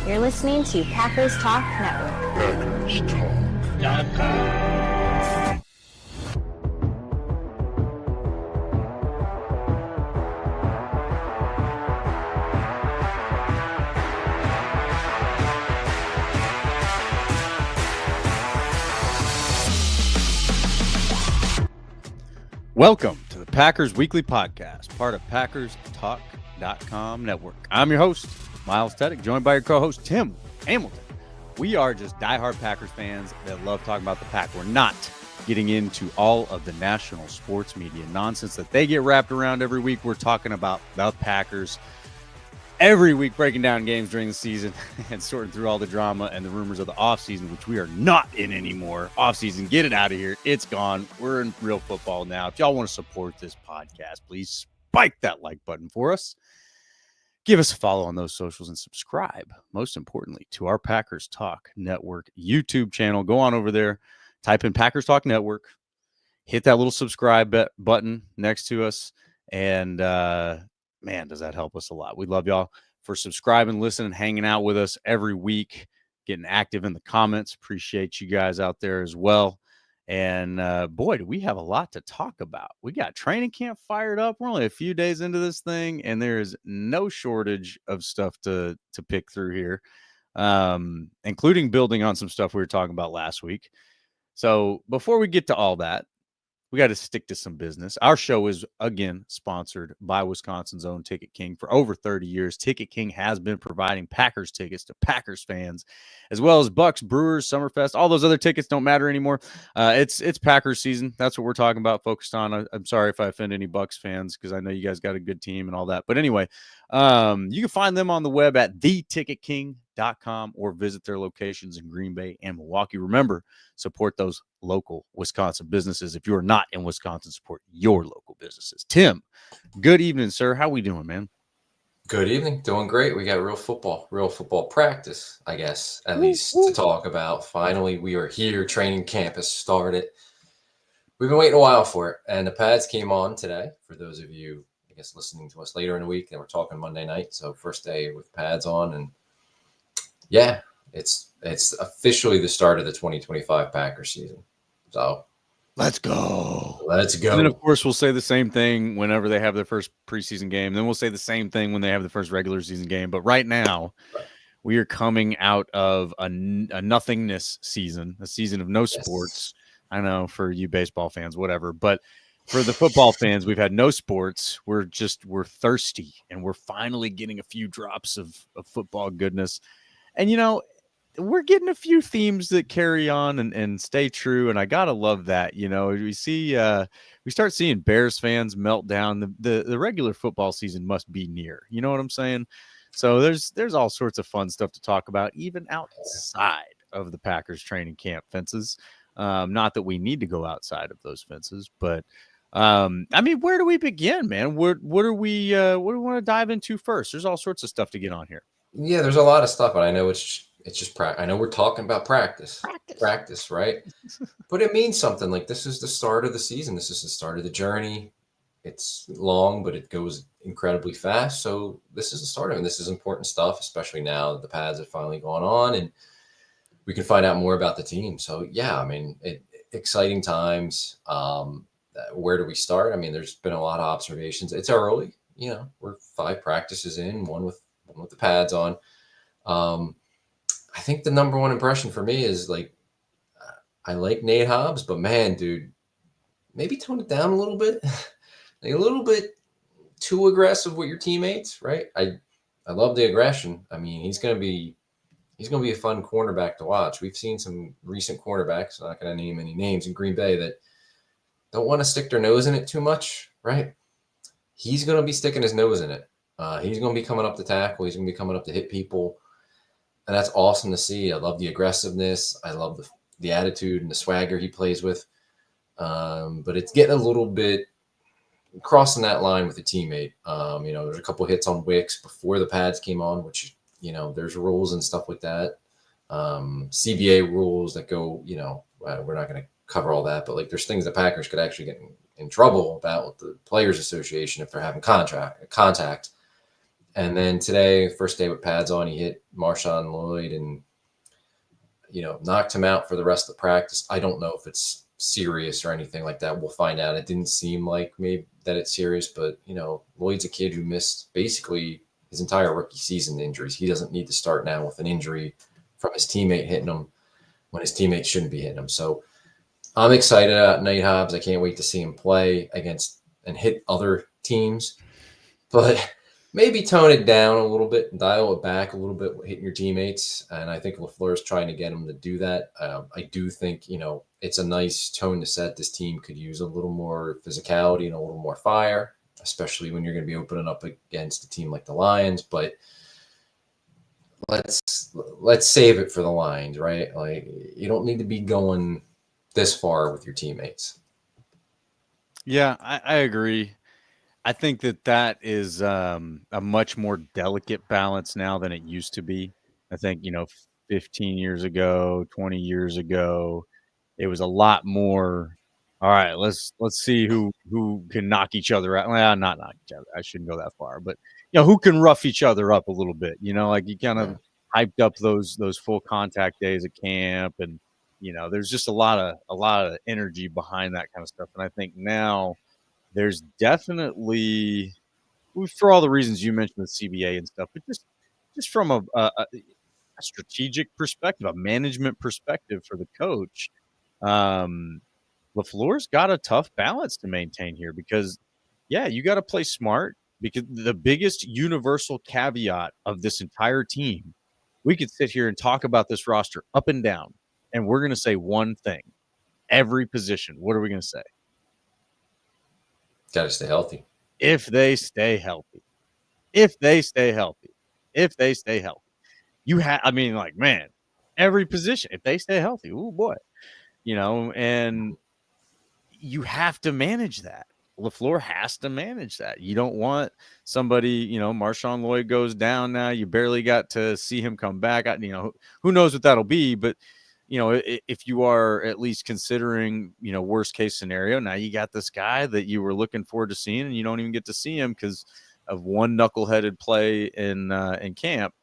You're listening to Packers Talk Network. PackersTalk.com. Welcome to the Packers Weekly Podcast, part of PackersTalk.com Network. I'm your host, Miles Teddick, joined by your co-host, Tim Hamilton. We are just diehard Packers fans that love talking about the Pack. We're not getting into all of the national sports media nonsense that they get wrapped around every week. We're talking about the Packers every week, breaking down games during the season and sorting through all the drama and the rumors of the offseason, which we are not in anymore. Offseason, get it out of here. It's gone. We're in real football now. If y'all want to support this podcast, please spike that like button for us. Give us a follow on those socials and subscribe, most importantly, to our Packers Talk Network YouTube channel. Go on over there, type in Packers Talk Network, hit that little subscribe button next to us, and man, does that help us a lot. We love y'all for subscribing, listening, hanging out with us every week, getting active in the comments. Appreciate you guys out there as well. And boy, do we have a lot to talk about. We got training camp fired up. We're only a few days into this thing, and there is no shortage of stuff to pick through here, including building on some stuff we were talking about last week. So before we get to all that, we got to stick to some business. Our show is, again, sponsored by Wisconsin's own Ticket King. For over 30 years, Ticket King has been providing Packers tickets to Packers fans, as well as Bucks, Brewers, Summerfest. All those other tickets don't matter anymore. It's Packers season. That's what we're talking about, focused on. I'm sorry if I offend any Bucks fans, because I know you guys got a good team and all that. But anyway, you can find them on the web at theticketking.com or visit their locations in Green Bay and Milwaukee. Remember, support those local Wisconsin businesses. If you're not in Wisconsin, support your local businesses. Tim, good evening, sir. How we doing, man? Good evening. Doing great. We got real football practice, I guess, at least to talk about. Finally, we are here. Training camp has started. We've been waiting a while for it, and the pads came on today. For those of you, I guess, listening to us later in the week, and we're talking Monday night, so first day with pads on, and yeah, it's officially the start of the 2025 Packers season. So let's go. And then, of course, we'll say the same thing whenever they have their first preseason game. Then we'll say the same thing when they have the first regular season game. But right now, we are coming out of a nothingness season, a season of no sports. I know for you baseball fans, whatever. But for the football fans, we've had no sports. We're thirsty, and we're finally getting a few drops of football goodness. And, you know, we're getting a few themes that carry on and stay true. And I got to love that. You know, we start seeing Bears fans melt down. The regular football season must be near. You know what I'm saying? So there's all sorts of fun stuff to talk about, even outside of the Packers training camp fences. Not that we need to go outside of those fences, but I mean, where do we begin, man? What do we want to dive into first? There's all sorts of stuff to get on here. Yeah, there's a lot of stuff, but I know it's just I know we're talking about practice, right? But it means something. Like, this is the start of the season. This is the start of the journey. It's long, but it goes incredibly fast. So this is the start of it. And this is important stuff, especially now that the pads have finally gone on and we can find out more about the team. So yeah, I mean, exciting times. Where do we start? I mean, there's been a lot of observations. It's early, you know, we're 5 practices in, one with the pads on. I think the number one impression for me is, like, I like Nate Hobbs, but man, dude, maybe tone it down a little bit. Like, a little bit too aggressive with your teammates, right? I love the aggression. I mean, he's gonna be a fun cornerback to watch. We've seen some recent cornerbacks, I'm not gonna name any names, in Green Bay that don't want to stick their nose in it too much, right? He's gonna be sticking his nose in it. He's gonna be coming up to tackle. He's gonna be coming up to hit people. And that's awesome to see. I love the aggressiveness. I love the attitude and the swagger he plays with. But it's getting a little bit crossing that line with a teammate. You know, there's a couple hits on Wicks before the pads came on, which, you know, there's rules and stuff like that. CBA rules that go, you know, we're not going to cover all that, but like, there's things that Packers could actually get in trouble about with the Players Association if they're having contact. And then today, first day with pads on, he hit Marshawn Lloyd and, knocked him out for the rest of the practice. I don't know if it's serious or anything like that. We'll find out. It didn't seem like maybe that it's serious, but, Lloyd's a kid who missed basically his entire rookie season injuries. He doesn't need to start now with an injury from his teammate hitting him when his teammates shouldn't be hitting him. So I'm excited about Nate Hobbs. I can't wait to see him play against and hit other teams. But maybe tone it down a little bit and dial it back a little bit, hitting your teammates. And I think LaFleur is trying to get him to do that. I do think, it's a nice tone to set. This team could use a little more physicality and a little more fire, especially when you're going to be opening up against a team like the Lions. But let's save it for the Lions, right? Like, you don't need to be going this far with your teammates. Yeah, I agree. I think that is a much more delicate balance now than it used to be. I think, 15 years ago, 20 years ago, it was a lot more. All right, let's see who can knock each other out. Well, not knock each other. I shouldn't go that far, but who can rough each other up a little bit. Like you kind of hyped up those full contact days at camp, and there's just a lot of energy behind that kind of stuff. And I think now there's definitely, for all the reasons you mentioned with CBA and stuff, but just from a strategic perspective, a management perspective for the coach, LaFleur's got a tough balance to maintain here because, you got to play smart, because the biggest universal caveat of this entire team, we could sit here and talk about this roster up and down, and we're going to say one thing, every position. What are we going to say? Got to stay healthy. If they stay healthy. If they stay healthy. If they stay healthy. Man, every position, if they stay healthy, oh boy. And you have to manage that. LaFleur has to manage that. You don't want somebody, Marshawn Lloyd goes down now. You barely got to see him come back. Who knows what that'll be, but if you are at least considering, worst case scenario, now you got this guy that you were looking forward to seeing, and you don't even get to see him because of one knuckleheaded play in camp.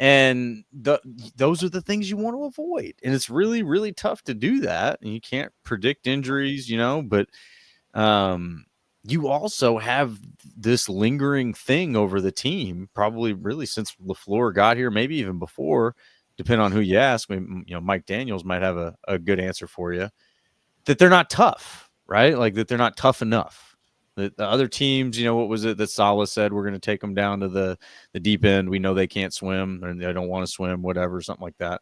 And those are the things you want to avoid. And it's really, really tough to do that. And you can't predict injuries, but you also have this lingering thing over the team, probably really since LaFleur got here, maybe even before, depending on who you ask. Mike Daniels might have a good answer for you, that they're not tough, right? Like that they're not tough enough. The other teams, what was it that Saleh said? We're going to take them down to the deep end. We know they can't swim or they don't want to swim, whatever, something like that.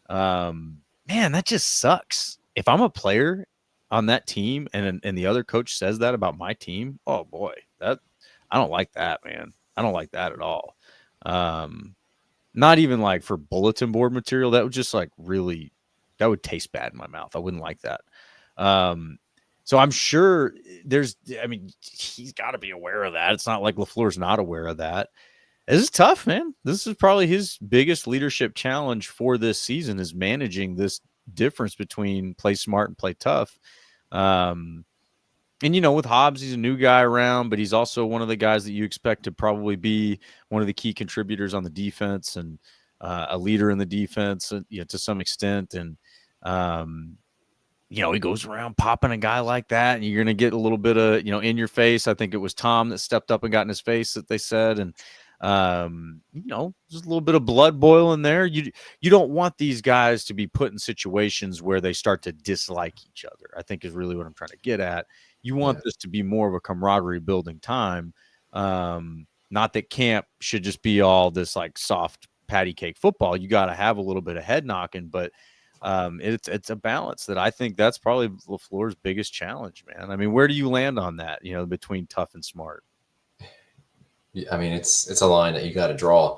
Man, that just sucks. If I'm a player on that team and the other coach says that about my team, oh boy, I don't like that, man. I don't like that at all. Not even like for bulletin board material. That would just like really, that would taste bad in my mouth. I wouldn't like that. So I'm sure he's got to be aware of that. It's not like LaFleur's not aware of that. This is tough, man. This is probably his biggest leadership challenge for this season, is managing this difference between play smart and play tough. And, with Hobbs, he's a new guy around, but he's also one of the guys that you expect to probably be one of the key contributors on the defense and a leader in the defense, to some extent. And, he goes around popping a guy like that, and you're going to get a little bit of, in your face. I think it was Tom that stepped up and got in his face, that they said. And, just a little bit of blood boiling there. You don't want these guys to be put in situations where they start to dislike each other, I think is really what I'm trying to get at. You want this to be more of a camaraderie building time. Not that camp should just be all this like soft patty cake football. You got to have a little bit of head knocking, but it's a balance that I think that's probably LaFleur's biggest challenge, man. I mean, where do you land on that, between tough and smart? I mean, it's a line that you got to draw.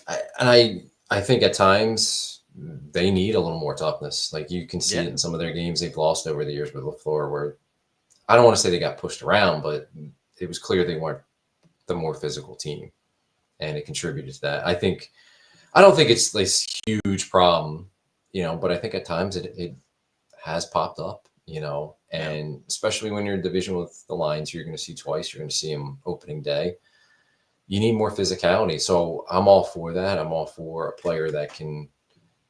I think at times they need a little more toughness. Like you can see it in some of their games they've lost over the years with LaFleur, where I don't want to say they got pushed around, but it was clear they weren't the more physical team, and it contributed to that. I don't think it's this huge problem, but I think at times it has popped up, and especially when you're in division with the Lions, you're going to see twice. You're going to see them opening day. you need more physicality. So I'm all for that. I'm all for a player that can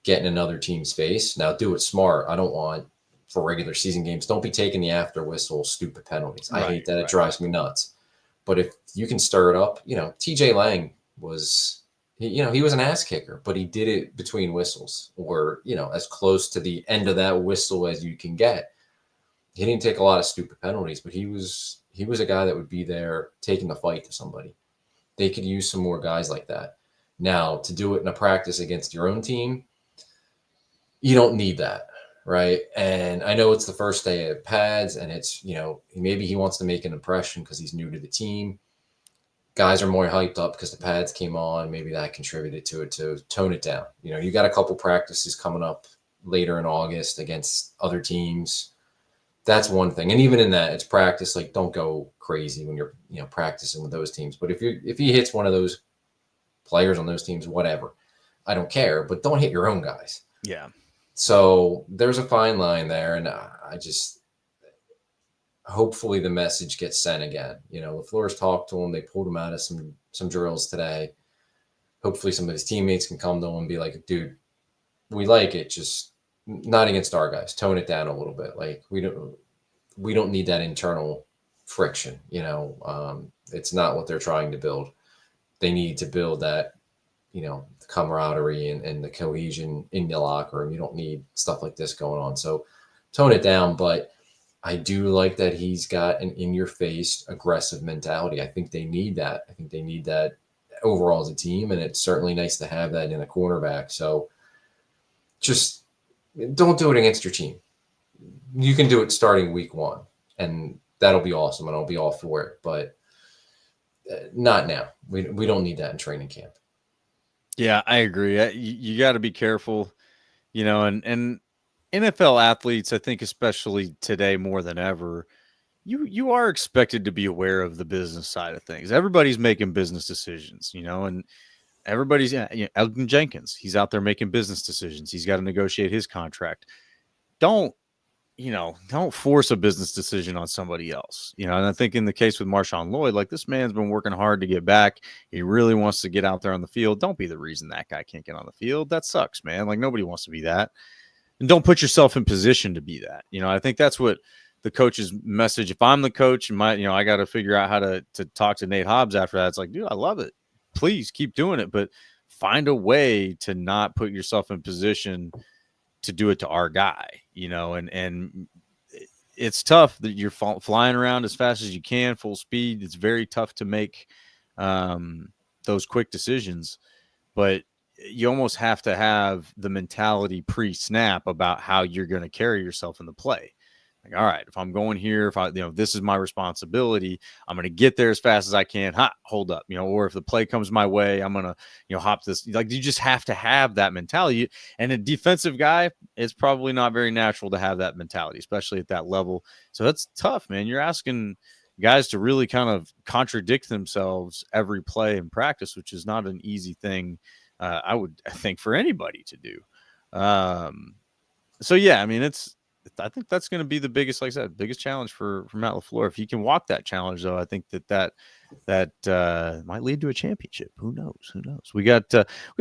get in another team's face. Now do it smart. I don't want, for regular season games, don't be taking the after whistle stupid penalties. I hate that. It drives me nuts. But if you can stir it up, TJ Lang was, he was an ass kicker, but he did it between whistles, or, as close to the end of that whistle as you can get. He didn't take a lot of stupid penalties, but he was a guy that would be there taking the fight to somebody. They could use some more guys like that. Now, to do it in a practice against your own team, you don't need that, right? And I know it's the first day at pads, and it's, maybe he wants to make an impression because he's new to the team. Guys are more hyped up because the pads came on. Maybe that contributed to it, to tone it down. You got a couple practices coming up later in August against other teams. That's one thing. And even in that, it's practice. Like, don't go crazy when you're, practicing with those teams. But if he hits one of those players on those teams, whatever, I don't care. But don't hit your own guys. Yeah. So there's a fine line there, and hopefully the message gets sent again. LaFleur's talked to him. They pulled him out of some drills today. Hopefully some of his teammates can come to him and be like, dude, we like it, just not against our guys. Tone it down a little bit. Like, we don't need that internal friction. It's not what they're trying to build. They need to build that, camaraderie and the cohesion in the locker room. You don't need stuff like this going on. So tone it down. But I do like that he's got an in-your-face aggressive mentality. I think they need that. I think they need that overall as a team, and it's certainly nice to have that in a cornerback. So just don't do it against your team. You can do it starting week 1, and that'll be awesome, and I'll be all for it. But not now. We don't need that in training camp. Yeah, I agree. You got to be careful, and NFL athletes, I think, especially today more than ever, you are expected to be aware of the business side of things. Everybody's making business decisions, and everybody's, Elgin Jenkins, he's out there making business decisions. He's got to negotiate his contract. Don't force a business decision on somebody else, and I think in the case with Marshawn Lloyd, like, this man's been working hard to get back. He really wants to get out there on the field. Don't be the reason that guy can't get on the field. That sucks, man. Like, nobody wants to be that. And don't put yourself in position to be that. I think that's what the coach's message. If I'm the coach and I got to figure out how to talk to Nate Hobbs after that. It's like, dude, I love it. Please keep doing it, but find a way to not put yourself in position to do it to our guy, and it's tough that you're flying around as fast as you can, full speed. It's very tough to make those quick decisions, but you almost have to have the mentality pre-snap about how you're going to carry yourself in the play. Like, all right, if I'm going here, if this is my responsibility, I'm going to get there as fast as I can. Hold up, or if the play comes my way, I'm going to, hop this. Like, you just have to have that mentality. And a defensive guy, it's probably not very natural to have that mentality, especially at that level. So that's tough, man. You're asking guys to really kind of contradict themselves every play in practice, which is not an easy thing. I think for anybody to do. So yeah, I mean, I think that's going to be the biggest, like I said, biggest challenge for Matt LaFleur. If he can walk that challenge, though, I think that might lead to a championship. Who knows? We got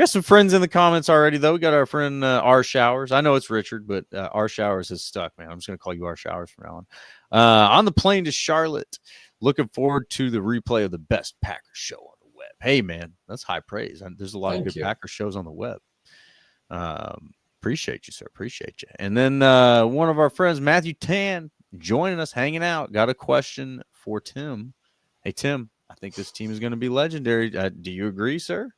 some friends in the comments already, though. We got our friend R Showers. I know it's Richard, but R Showers has stuck, man. I'm just going to call you R Showers from now on. On the plane to Charlotte. Looking forward to the replay of the best Packers show on the web. Hey, man, that's high praise. There's a lot of good Packers shows on the web. Appreciate you, sir. Appreciate you. And then one of our friends, Matthew Tan, joining us, hanging out, got a question for Tim. Hey, Tim, I think this team is going to be legendary. Do you agree, sir?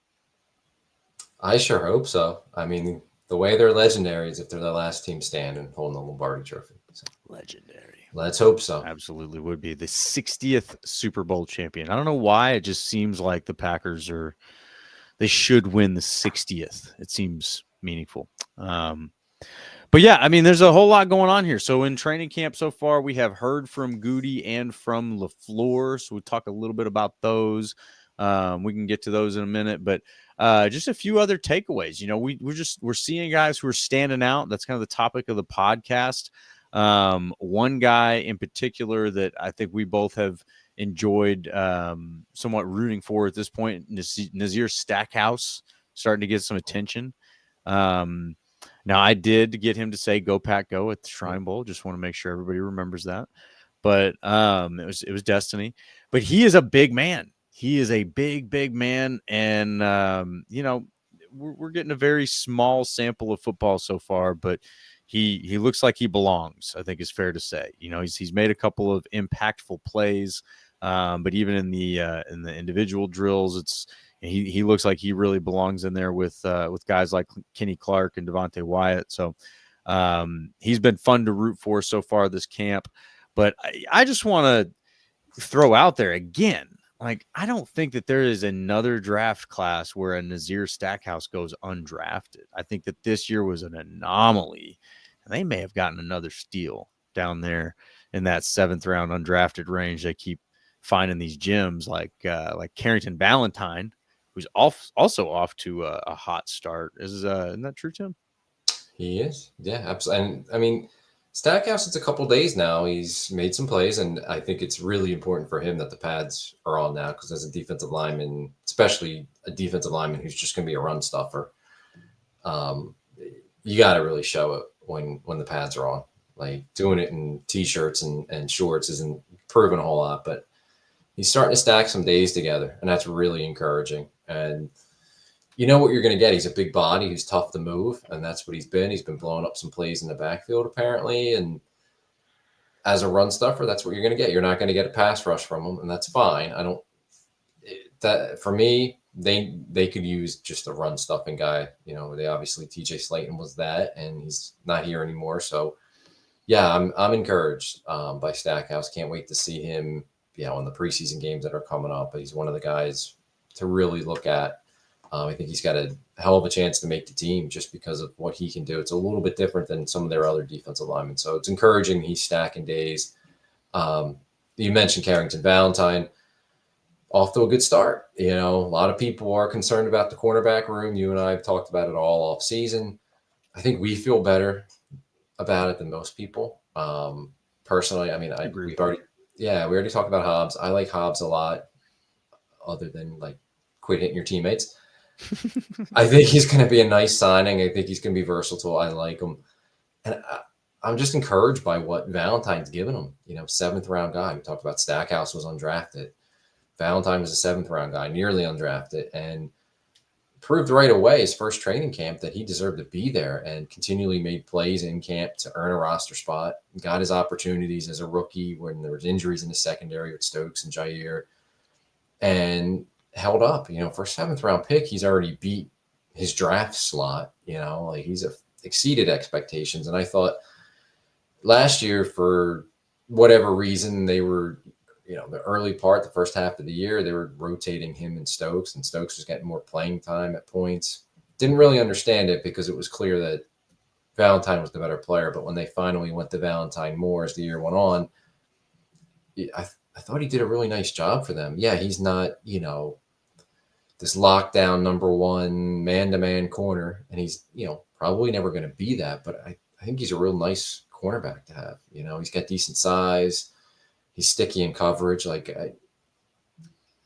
I sure hope so. I mean, the way they're legendary is if they're the last team standing holding the Lombardi Trophy. So. Legendary. Let's hope so. Absolutely would be the 60th Super Bowl champion. I don't know why. It just seems like the Packers they should win the 60th. It seems meaningful. But yeah, I mean, there's a whole lot going on here. So in training camp so far, we have heard from Gutey and from LaFleur. So we'll talk a little bit about those. We can get to those in a minute, but just a few other takeaways. We're seeing guys who are standing out. That's kind of the topic of the podcast. One guy in particular that I think we both have enjoyed somewhat rooting for at this point. Nazir Stackhouse starting to get some attention. Now, I did get him to say "Go Pack Go" at the Shrine Bowl. Just want to make sure everybody remembers that. But it was destiny. But he is a big man. He is a big man, and we're getting a very small sample of football so far, but he looks like he belongs. I think it's fair to say. He's made a couple of impactful plays, but even in the individual drills, he looks like he really belongs in there with guys like Kenny Clark and Devontae Wyatt. So he's been fun to root for so far this camp. But I just want to throw out there again, like, I don't think that there is another draft class where a Nazir Stackhouse goes undrafted. I think that this year was an anomaly, and they may have gotten another steal down there in that 7th round undrafted range. They keep finding these gems like Carrington Valentine, who's also off to a hot start. Isn't that true, Tim? He is. Yeah, absolutely. And I mean, Stackhouse, it's a couple days now. He's made some plays, and I think it's really important for him that the pads are on now, because as a defensive lineman, especially a defensive lineman who's just going to be a run stuffer, you got to really show it when the pads are on. Like, doing it in T-shirts and shorts isn't proving a whole lot, but he's starting to stack some days together, and that's really encouraging. And you know what you're going to get. He's a big body who's tough to move, and that's what he's been. He's been blowing up some plays in the backfield, apparently. And as a run stuffer, that's what you're going to get. You're not going to get a pass rush from him, and that's fine. For me, they could use just a run stuffing guy. They obviously, TJ Slayton was that, and he's not here anymore. So, yeah, I'm encouraged by Stackhouse. Can't wait to see him, in the preseason games that are coming up. But he's one of the guys to really look at. I think he's got a hell of a chance to make the team just because of what he can do. It's a little bit different than some of their other defensive linemen. So it's encouraging he's stacking days. You mentioned Carrington Valentine, off to a good start. A lot of people are concerned about the cornerback room. You and I have talked about it all off season. I think we feel better about it than most people. Personally, I mean, we already talked about Hobbs. I like Hobbs a lot, other than like quit hitting your teammates. I think he's going to be a nice signing. I think he's going to be versatile. I like him. And I'm just encouraged by what Valentine's given him. 7th round guy. We talked about Stackhouse was undrafted. Valentine was a 7th round guy, nearly undrafted, and proved right away his first training camp that he deserved to be there, and continually made plays in camp to earn a roster spot. Got his opportunities as a rookie when there was injuries in the secondary with Stokes and Jair, and held up. For a 7th round pick, he's already beat his draft slot. He's exceeded expectations. And I thought last year, for whatever reason, they were, the early part, the first half of the year, they were rotating him and Stokes was getting more playing time at points. Didn't really understand it, because it was clear that Valentine was the better player. But when they finally went to Valentine more as the year went on, I thought he did a really nice job for them. Yeah, he's not, this lockdown number one man-to-man corner, and he's, probably never going to be that. But I think he's a real nice cornerback to have. He's got decent size. He's sticky in coverage. Like,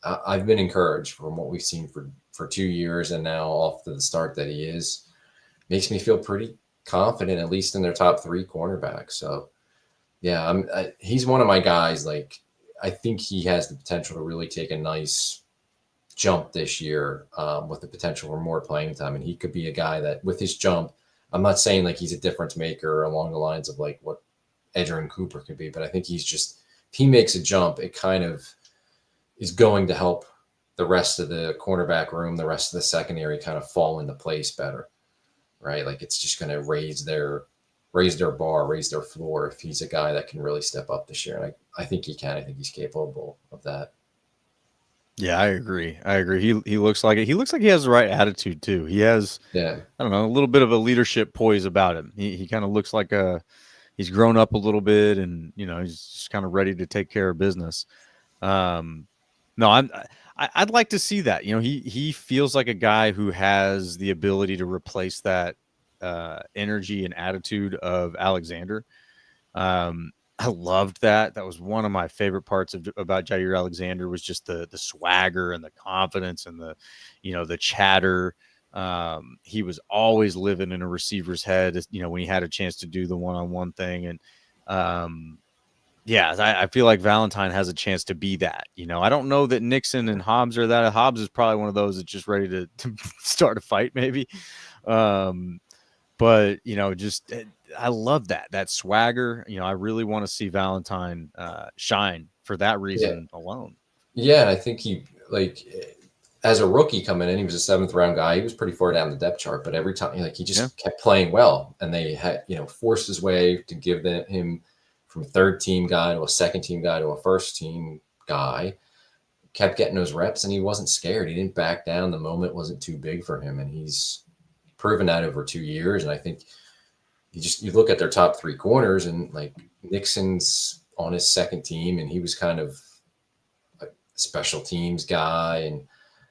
I've been encouraged from what we've seen for 2 years, and now off to the start that he is. Makes me feel pretty confident, at least in their top 3 cornerbacks. So, yeah, he's one of my guys. Like, I think he has the potential to really take a nice jump this year, with the potential for more playing time. And he could be a guy that, with his jump, I'm not saying like he's a difference maker along the lines of like what Edgerrin Cooper could be, but I think he's just, if he makes a jump, it kind of is going to help the rest of the cornerback room, the rest of the secondary kind of fall into place better, right? Like, it's just going to raise their bar, raise their floor if he's a guy that can really step up this year. And I think he can. I think he's capable of that. Yeah, I agree. He looks like it. He looks like he has the right attitude too. He has, I don't know, a little bit of a leadership poise about him. He kind of looks like he's grown up a little bit, and he's just kind of ready to take care of business. No, I'd like to see that. He feels like a guy who has the ability to replace that energy and attitude of Alexander. I loved that. That was one of my favorite parts about Jair Alexander was just the swagger and the confidence and the chatter. He was always living in a receiver's head, when he had a chance to do the one-on-one thing. And yeah, I feel like Valentine has a chance to be that. I don't know that Nixon and Hobbs are that. Hobbs is probably one of those that's just ready to start a fight, maybe. But I love that swagger. I really want to see Valentine shine for that reason alone. Yeah, and I think he as a rookie coming in, he was a 7th-round guy. He was pretty far down the depth chart, but every time he just kept playing well, and they had forced his way to give him from a 3rd-team guy to a 2nd-team guy to a 1st-team guy. Kept getting those reps, and he wasn't scared. He didn't back down. The moment wasn't too big for him, and he's proven that over 2 years. And I think you look at their top 3 corners, and like Nixon's on his 2nd team, and he was kind of a special teams guy, and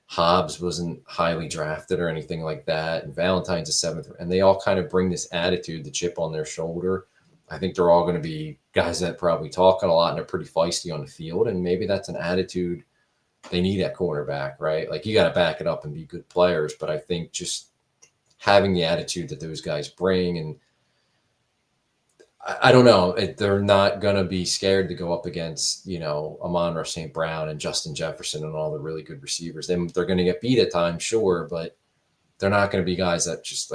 Hobbs wasn't highly drafted or anything like that, and Valentine's a 7th, and they all kind of bring this attitude, the chip on their shoulder. I think they're all going to be guys that probably talk a lot and are pretty feisty on the field, and maybe that's an attitude they need at cornerback, right? Like, you got to back it up and be good players, but I think just having the attitude that those guys bring, and I don't know, they're not going to be scared to go up against, Amon-Ra St. Brown and Justin Jefferson and all the really good receivers. They're going to get beat at times, sure, but they're not going to be guys that just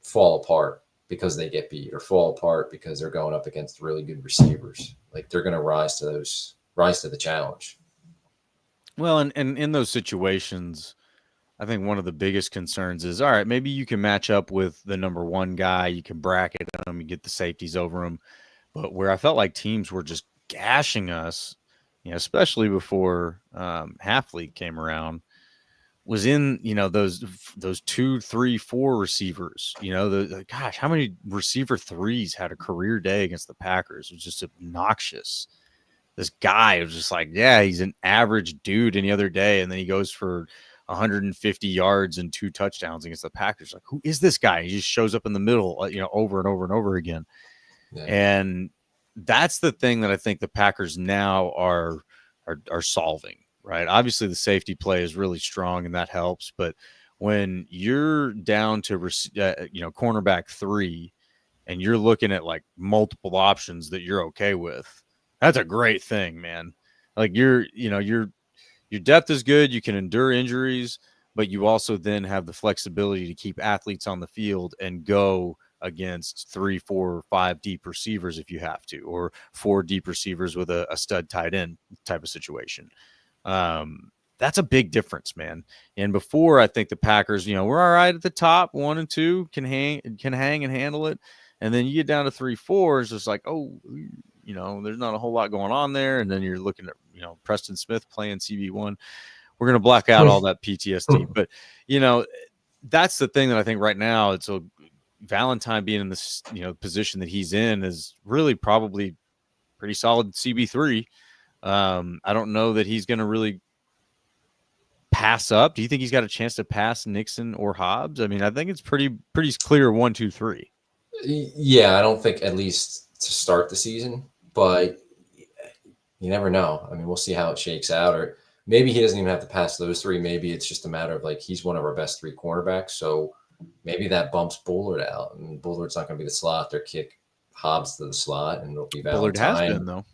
fall apart because they get beat, or fall apart because they're going up against really good receivers. Like, they're going to rise to the challenge. Well, and in those situations, I think one of the biggest concerns is, all right, maybe you can match up with the number 1 guy, you can bracket him, you get the safeties over him. But where I felt like teams were just gashing us, especially before half league came around, was in those 2, 3, 4 receivers. Gosh, how many receiver 3s had a career day against the Packers? It was just obnoxious. This guy was just like, yeah, he's an average dude any other day, and then he goes for 150 yards and 2 touchdowns against the Packers. Like, who is this guy? He just shows up in the middle, over and over and over again. Yeah. And that's the thing that I think the Packers now are solving, right? Obviously, the safety play is really strong, and that helps. But when you're down to cornerback 3, and you're looking at like multiple options that you're okay with, that's a great thing, man. Like, your depth is good. You can endure injuries, but you also then have the flexibility to keep athletes on the field and go against 3, 4, 5 deep receivers if you have to, or 4 deep receivers with a stud tight end type of situation. That's a big difference, man. And before, I think the Packers, we're all right at the top, 1 and 2 can hang and handle it. And then you get down to 3, 4, it's just like, oh, there's not a whole lot going on there. And then you're looking at, Preston Smith playing CB1. We're going to block out all that PTSD. But, that's the thing that I think right now, it's Valentine being in this, position that he's in is really probably pretty solid CB3. I don't know that he's going to really pass up. Do you think he's got a chance to pass Nixon or Hobbs? I mean, I think it's pretty clear 1, 2, 3. Yeah, I don't think, at least to start the season, but you never know. I mean, we'll see how it shakes out, or maybe he doesn't even have to pass those 3. Maybe it's just a matter of he's one of our best 3 cornerbacks. So maybe that bumps Bullard out, and Bullard's not going to be the slot. They'll kick Hobbs to the slot, and it'll be Valentine. Bullard has been, though.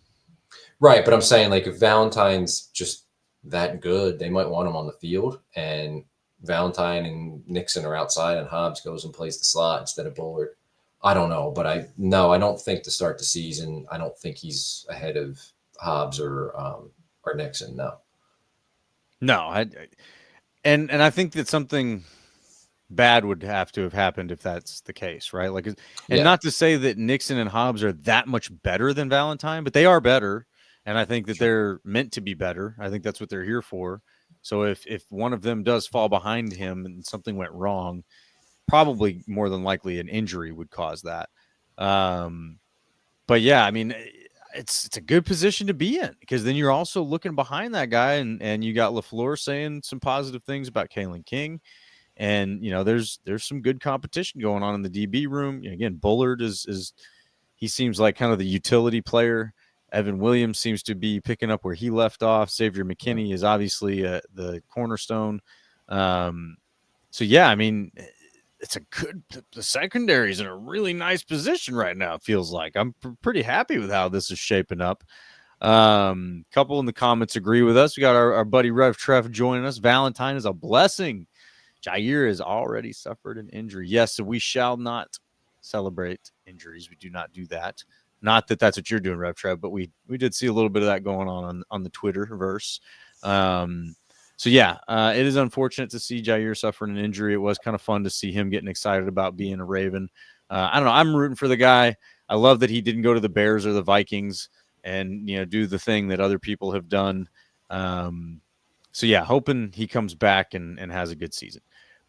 Right, but I'm saying, if Valentine's just that good, they might want him on the field, and Valentine and Nixon are outside, and Hobbs goes and plays the slot instead of Bullard. I don't know, but I don't think to start the season, I don't think he's ahead of Hobbs or Nixon. No. And I think that something bad would have to have happened if that's the case, right? Not to say that Nixon and Hobbs are that much better than Valentine, but they are better, and I think that they're meant to be better. I think that's what they're here for. So if one of them does fall behind him and something went wrong, probably more than likely an injury would cause that. But yeah, I mean, it's a good position to be in, because then you're also looking behind that guy, and you got LaFleur saying some positive things about Kalen King. And, there's some good competition going on in the DB room. Again, Bullard is he seems like kind of the utility player. Evan Williams seems to be picking up where he left off. Xavier McKinney is obviously the cornerstone. So, yeah, I mean, it's a good – the secondary is in a really nice position right now, it feels like. I'm pretty happy with how this is shaping up. Couple in the comments agree with us. We got our buddy Rev Trev joining us. Valentine is a blessing. Jair has already suffered an injury. Yes, so we shall not celebrate injuries. We do not do that. Not that that's what you're doing, Rev Trev, but we did see a little bit of that going on the Twitterverse. So, yeah, it is unfortunate to see Jair suffering an injury. It was kind of fun to see him getting excited about being a Raven. I don't know. I'm rooting for the guy. I love that he didn't go to the Bears or the Vikings and, do the thing that other people have done. So, yeah, hoping he comes back and has a good season.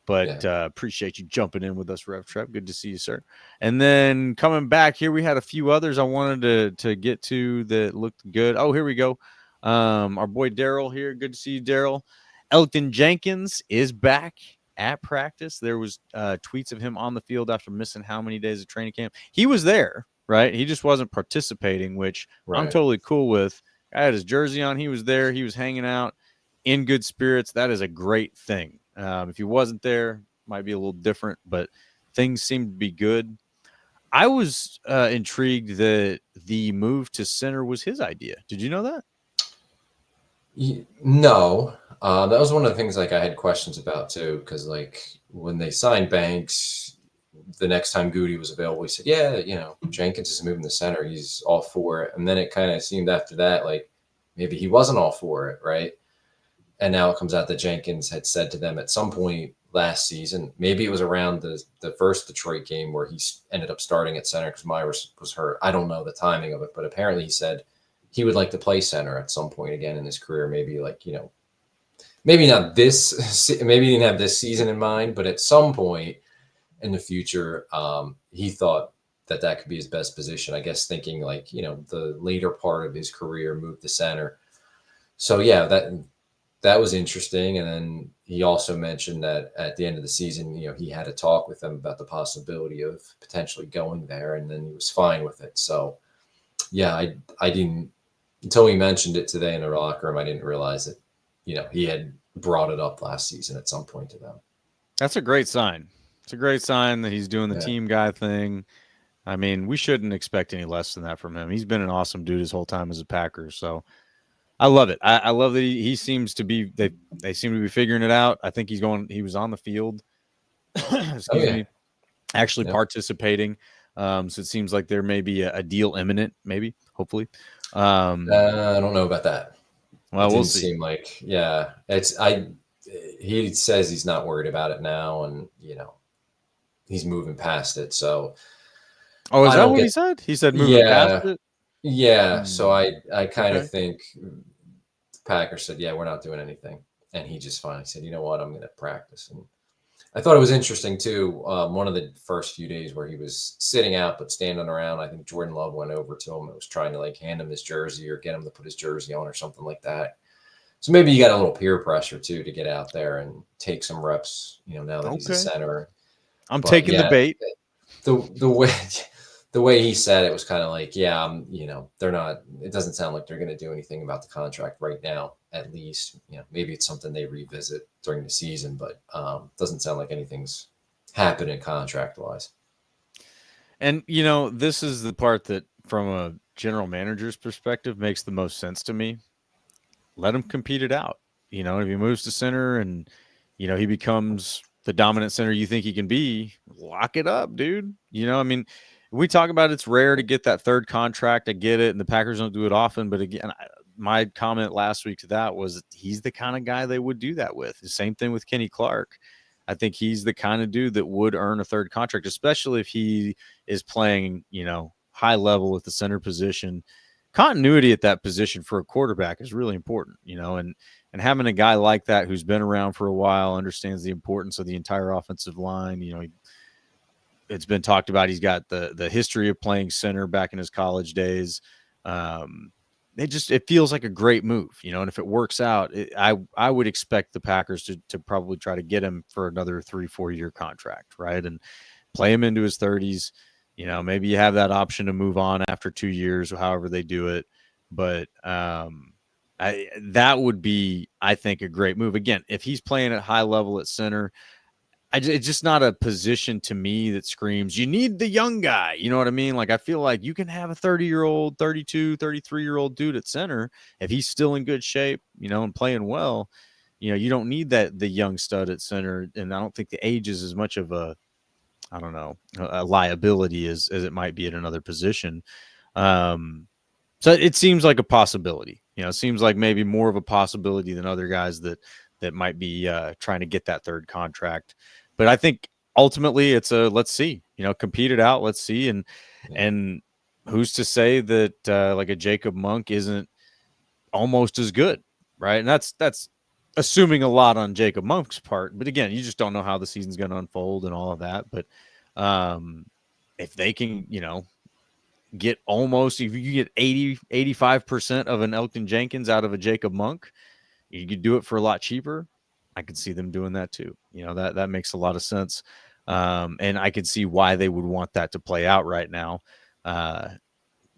But appreciate you jumping in with us, Rev Trev. Good to see you, sir. And then coming back here, we had a few others I wanted to get to that looked good. Oh, here we go. Our boy Daryl here. Good to see you, Daryl. Elton Jenkins is back at practice. There was tweets of him on the field after missing how many days of training camp. He was there, right? He just wasn't participating, which I'm totally cool with. I had his jersey on. He was there. He was hanging out in good spirits. That is a great thing. If he wasn't there, might be a little different, but things seem to be good. I was intrigued that the move to center was his idea. Did you know that? No, that was one of the things like I had questions about too, because like when they signed Banks, the next time Gutey was available, he said, "Yeah, Jenkins is moving the center. He's all for it." And then it kind of seemed after that like maybe he wasn't all for it, right? And now it comes out that Jenkins had said to them at some point last season, maybe it was around the first Detroit game where he ended up starting at center because Myers was hurt. I don't know the timing of it, but apparently he said he would like to play center at some point again in his career. Maybe like, maybe not this, maybe he didn't have this season in mind, but at some point in the future, he thought that could be his best position. I guess thinking like, the later part of his career, moved to center. So yeah, that was interesting. And then he also mentioned that at the end of the season, he had a talk with them about the possibility of potentially going there, and then he was fine with it. So yeah, I didn't, until he mentioned it today in the locker room, I didn't realize that, he had brought it up last season at some point to them. That's a great sign. It's a great sign that he's doing the team guy thing. I mean, we shouldn't expect any less than that from him. He's been an awesome dude his whole time as a Packer. So I love it. I love that he seems to be, they seem to be figuring it out. I think he was on the field, actually participating. So it seems like there may be a deal imminent, maybe, hopefully. I don't know about that. Well, we'll see. Seem like, he says he's not worried about it now, and he's moving past it. So, is that what he said? He said moving past it. Yeah. So I kind of think the Packers said, "Yeah, we're not doing anything," and he just finally said, "You know what? I'm going to practice." And I thought it was interesting too. One of the first few days where he was sitting out but standing around, I think Jordan Love went over to him and was trying to like hand him his jersey or get him to put his jersey on or something like that. So maybe you got a little peer pressure too to get out there and take some reps. Now that he's a center, I'm taking the bait. The way he said it was kind of like, they're not. It doesn't sound like they're going to do anything about the contract right now. At least, maybe it's something they revisit during the season, but doesn't sound like anything's happening contract-wise. And, this is the part that from a general manager's perspective makes the most sense to me. Let him compete it out. If he moves to center and, he becomes the dominant center you think he can be, lock it up, dude. We talk about it's rare to get that third contract. I get it, and the Packers don't do it often. But again, my comment last week to that was he's the kind of guy they would do that with. The same thing with Kenny Clark. I think he's the kind of dude that would earn a third contract, especially if he is playing, high level at the center position. Continuity at that position for a quarterback is really important, and having a guy like that who's been around for a while, understands the importance of the entire offensive line. It's been talked about. He's got the history of playing center back in his college days. It feels like a great move, and if it works out, I would expect the Packers to probably try to get him for another 3-4 year contract, right? And play him into his 30s. Maybe you have that option to move on after 2 years, or however they do it. But that would be, I think, a great move. Again, if he's playing at high level at center, it's just not a position to me that screams, you need the young guy. You know what I mean? Like, I feel like you can have a 30-year-old, 32, 33-year-old dude at center if he's still in good shape, and playing well. You don't need the young stud at center. And I don't think the age is as much of a liability as it might be at another position. So it seems like a possibility. It seems like maybe more of a possibility than other guys that might be trying to get that third contract. But I think ultimately it's let's see, compete it out. Let's see. And who's to say that like a Jacob Monk isn't almost as good, right? And that's assuming a lot on Jacob Monk's part. But again, you just don't know how the season's going to unfold and all of that. But if they can, get almost, if you get 85% of an Elgton Jenkins out of a Jacob Monk, you could do it for a lot cheaper. I could see them doing that too. That makes a lot of sense. And I could see why they would want that to play out right now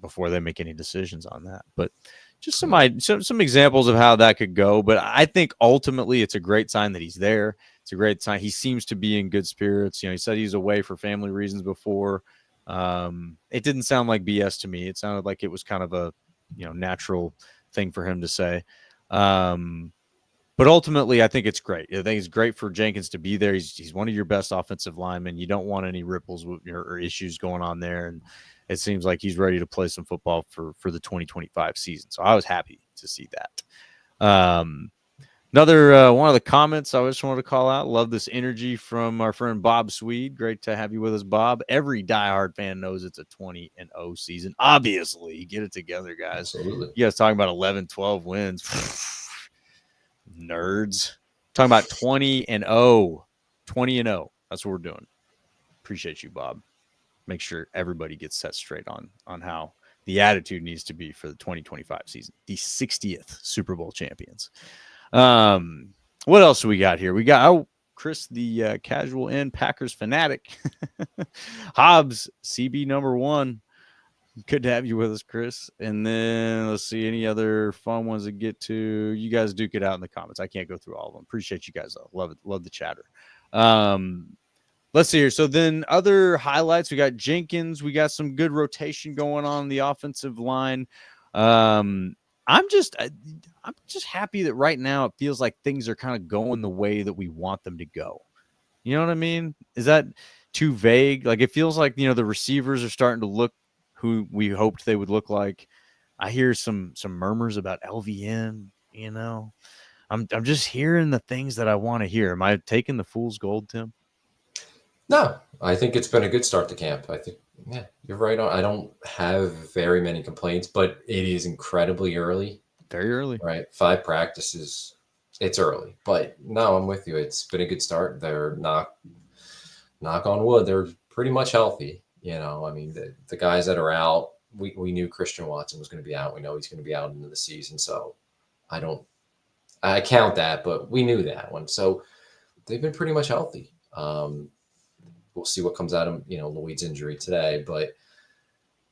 before they make any decisions on that. But just some examples of how that could go. But I think ultimately it's a great sign that he's there. It's a great sign. He seems to be in good spirits. He said he's away for family reasons before. It didn't sound like BS to me. It sounded like it was kind of a, natural thing for him to say. But ultimately, I think it's great. I think it's great for Jenkins to be there. He's one of your best offensive linemen. You don't want any ripples or issues going on there. And it seems like he's ready to play some football for the 2025 season. So I was happy to see that. Another one of the comments I just wanted to call out. Love this energy from our friend Bob Swede. Great to have you with us, Bob. Every diehard fan knows it's a 20-0 season. Obviously, get it together, guys. Absolutely. You guys talking about 11, 12 wins. Nerds. Talking about 20-0. 20-0. That's what we're doing. Appreciate you, Bob. Make sure everybody gets set straight on how the attitude needs to be for the 2025 season. The 60th Super Bowl champions. What else do we got here? We got Chris, the casual and Packers fanatic. Hobbs, CB number 1. Good to have you with us, Chris. And then let's see any other fun ones to get to. You guys duke it out in the comments. I can't go through all of them. Appreciate you guys though. Love it. Love the chatter. Let's see here. So then other highlights, we got Jenkins. We got some good rotation going on the offensive line. I'm just happy that right now it feels like things are kind of going the way that we want them to go. You know what I mean? Is that too vague? Like, it feels like, the receivers are starting to look who we hoped they would look like. I hear some murmurs about LVN, I'm just hearing the things that I want to hear. Am I taking the fool's gold, Tim? No, I think it's been a good start to camp. I think, yeah, you're right on. I don't have very many complaints, but it is incredibly early. Very early. Right. 5 practices. It's early. But no, I'm with you. It's been a good start. They're knock on wood. They're pretty much healthy. I mean, the guys that are out, we knew Christian Watson was going to be out. We know he's going to be out into the season. So I count that, but we knew that one. So they've been pretty much healthy. We'll see what comes out of, Lloyd's injury today. But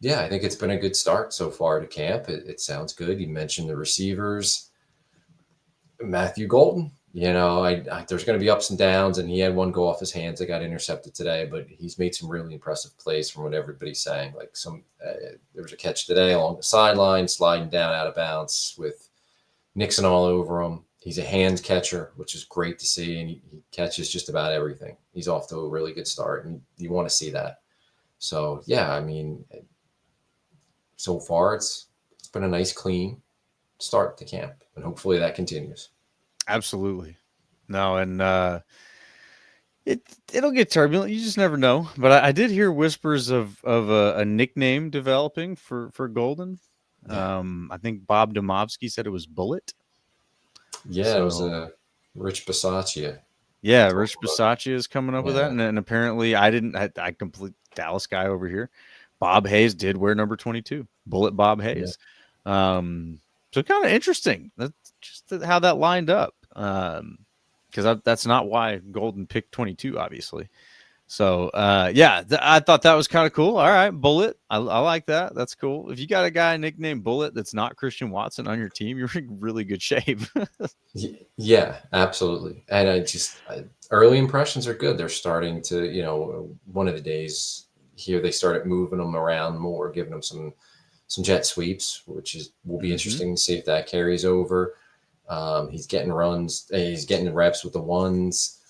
yeah, I think it's been a good start so far to camp. It sounds good. You mentioned the receivers. Matthew Golden, there's going to be ups and downs, and he had one go off his hands that got intercepted today, but he's made some really impressive plays from what everybody's saying. Like there was a catch today along the sideline, sliding down out of bounds with Nixon all over him. He's a hand catcher, which is great to see, and he catches just about everything. He's off to a really good start, and you want to see that. So, yeah, I mean, so far it's been a nice, clean start to camp, and hopefully that continues. Absolutely. No, and it'll get turbulent. You just never know. But I did hear whispers of a nickname developing for Golden. I think Bob Domovsky said it was Bullet. Yeah, it was Rich Bisaccia. Yeah, Rich Bisaccia is coming up with that. And apparently I complete Dallas guy over here. Bob Hayes did wear number 22. Bullet Bob Hayes. Yeah. So kind of interesting. That's just how that lined up. Because that's not why Golden picked 22, obviously. So, yeah, I thought that was kind of cool. All right, Bullet. I like that. That's cool. If you got a guy nicknamed Bullet that's not Christian Watson on your team, you're in really good shape. Yeah, absolutely. And early impressions are good. They're starting to, one of the days here they started moving them around more, giving them some jet sweeps, which will be interesting to see if that carries over. He's getting runs. He's getting reps with the ones,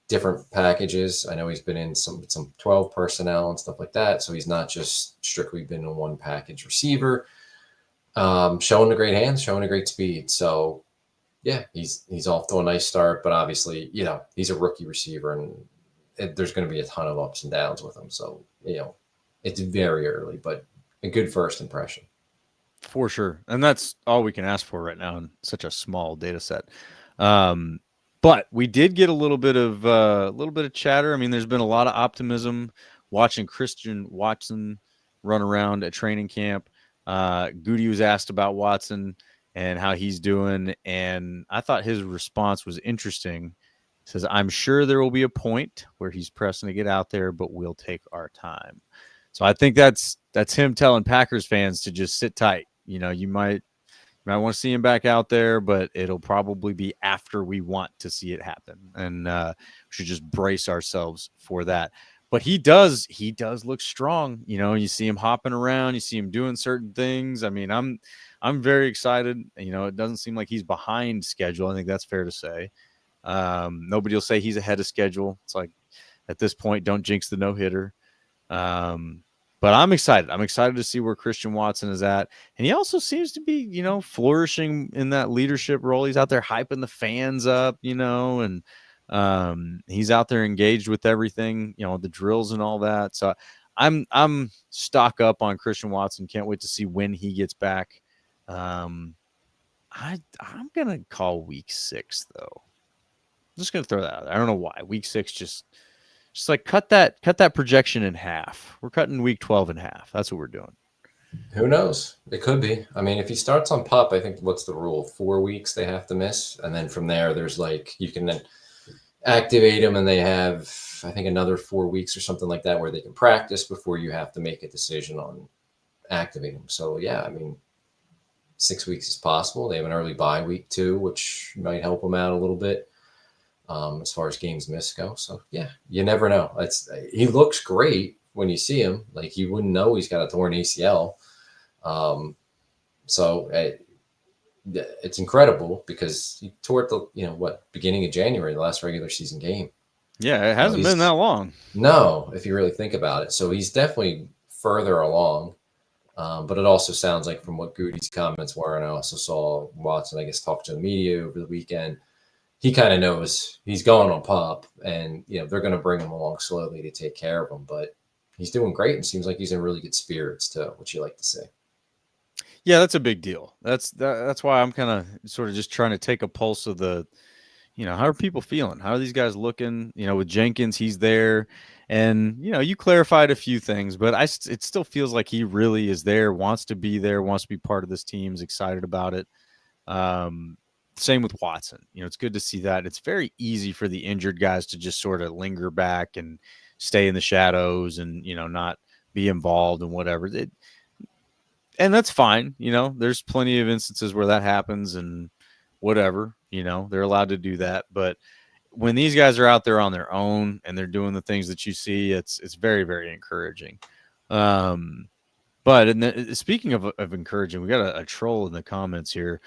different packages. I know he's been in some 12 personnel and stuff like that. So he's not just strictly been a one package receiver. Showing the great hands, showing a great speed. So yeah, he's off to a nice start, but obviously, he's a rookie receiver, and there's going to be a ton of ups and downs with him. So, it's very early, but a good first impression. For sure. And that's all we can ask for right now in such a small data set. But we did get a little bit of chatter. I mean, there's been a lot of optimism watching Christian Watson run around at training camp. Gutey was asked about Watson and how he's doing, and I thought his response was interesting. He says, "I'm sure there will be a point where he's pressing to get out there, but we'll take our time." So I think that's him telling Packers fans to just sit tight. You might want to see him back out there, but it'll probably be after we want to see it happen, and we should just brace ourselves for that. But he does look strong. You see him hopping around, you see him doing certain things. I mean, I'm very excited. It doesn't seem like he's behind schedule. I think that's fair to say. Nobody will say he's ahead of schedule. It's like, at this point, don't jinx the no-hitter. But I'm excited. I'm excited to see where Christian Watson is at. And he also seems to be, flourishing in that leadership role. He's out there hyping the fans up, and he's out there engaged with everything, the drills and all that. So I'm stock up on Christian Watson. Can't wait to see when he gets back. I'm going to call week 6, though. I'm just going to throw that out there. I don't know why. Week 6 just like cut that projection in half. We're cutting week 12 in half. That's what we're doing. Who knows? It could be. I mean, if he starts on PUP, I think what's the rule? 4 weeks they have to miss, and then from there, there's you can then activate them, and they have, I think, another 4 weeks or something like that where they can practice before you have to make a decision on activating them. So yeah, I mean, 6 weeks is possible. They have an early bye week too, which might help them out a little bit. As far as games missed go. So yeah, you never know. He looks great when you see him. Like, you wouldn't know he's got a torn ACL. So it's incredible because he tore it the beginning of January, the last regular season game. Yeah, it hasn't been that long. No, if you really think about it. So he's definitely further along. But it also sounds like, from what Gutey's comments were, and I also saw Watson, I guess, talk to the media over the weekend, he kind of knows he's going on PUP, and they're going to bring him along slowly to take care of him. But he's doing great, and seems like he's in really good spirits too, which you like to see. Yeah, that's a big deal. That's why I'm kind of sort of just trying to take a pulse of the, how are people feeling? How are these guys looking? With Jenkins, he's there, and you clarified a few things, but it still feels like he really is there, wants to be part of this team, is excited about it. Same with Watson. It's good to see that. It's very easy for the injured guys to just sort of linger back and stay in the shadows and, not be involved in whatever. And that's fine. There's plenty of instances where that happens and whatever, they're allowed to do that. But when these guys are out there on their own and they're doing the things that you see, it's very, very encouraging. But speaking of encouraging, we got a troll in the comments here.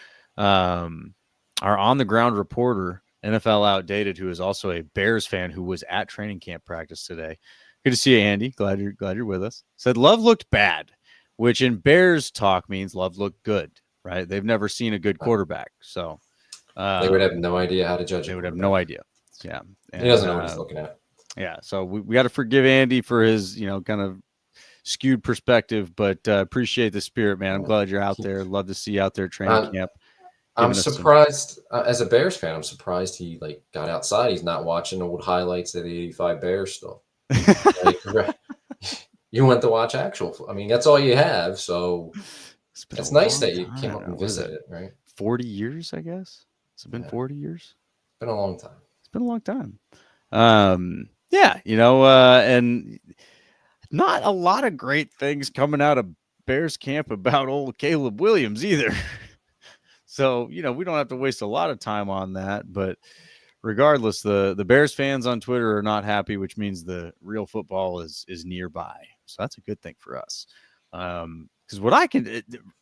Our on-the-ground reporter, NFL Outdated, who is also a Bears fan, who was at training camp practice today. Good to see you, Andy. Glad you're with us. Said Love looked bad, which in Bears talk means Love looked good, right? They've never seen a good quarterback, so they would have no idea how to judge. They would have no idea. Yeah, and he doesn't know what he's looking at. Yeah, so we got to forgive Andy for his, kind of skewed perspective, but appreciate the spirit, man. I'm glad you're out there. Love to see you out there at training camp. I'm surprised, as a Bears fan, I'm surprised he got outside. He's not watching old highlights of the '85 Bears stuff. You went to watch actual. I mean, that's all you have. So it's nice that you came up and visited, right? 40 years, I guess. It's been 40 years. It's been a long time. It's been a long time. Yeah, and not a lot of great things coming out of Bears camp about old Caleb Williams either. So, we don't have to waste a lot of time on that. But regardless, the Bears fans on Twitter are not happy, which means the real football is nearby. So that's a good thing for us. Because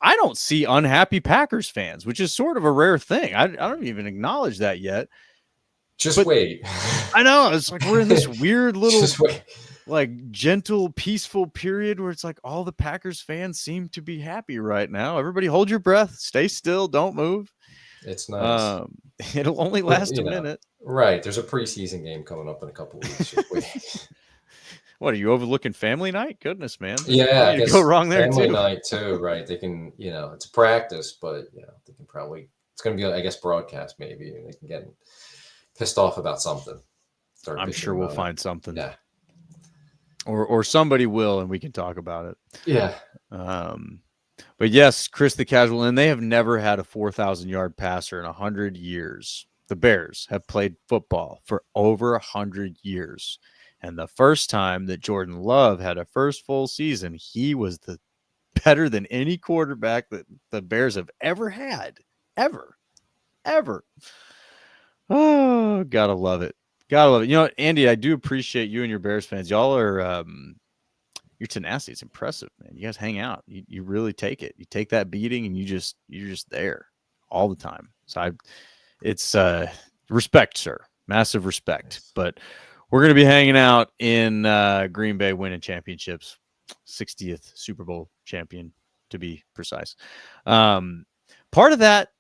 I don't see unhappy Packers fans, which is sort of a rare thing. I don't even acknowledge that yet. Just wait. I know. It's like we're in this weird little, Just wait. like, gentle, peaceful period where it's like all the Packers fans seem to be happy right now. Everybody hold your breath, stay still, don't move. It's nice. It'll only last a minute. Right. There's a preseason game coming up in a couple of weeks. Just wait. What, are you overlooking family night? Goodness, man. Yeah, I guess go wrong there family too. night too, right? They can, it's a practice, but they can probably, it's going to be, I guess, broadcast maybe. They can get pissed off about something. I'm sure we'll find something. Yeah. Or somebody will, and we can talk about it. Yeah. But yes, Chris the Casual, and they have never had a 4,000-yard passer in 100 years. The Bears have played football for over 100 years. And the first time that Jordan Love had a first full season, he was better than any quarterback that the Bears have ever had. Ever. Oh, gotta love it. You know what, Andy, I do appreciate you and your Bears fans. Y'all are your tenacity. It's impressive, man. You guys hang out. You really take it. You take that beating and you're just there all the time. So it's respect, sir. Massive respect. But we're going to be hanging out in Green Bay winning championships. 60th Super Bowl champion, to be precise. Part of that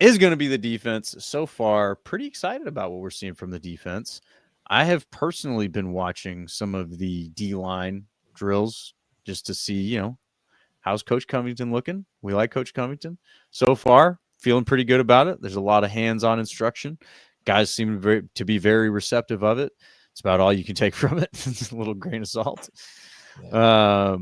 is going to be the defense. So far, pretty excited about what we're seeing from the defense. I have personally been watching some of the D-line drills just to see, how's Coach Covington looking. We like Coach Covington. So far, feeling pretty good about it. There's a lot of hands-on instruction. Guys seem to be very receptive of it. It's about all you can take from it. It's a little grain of salt. Yeah.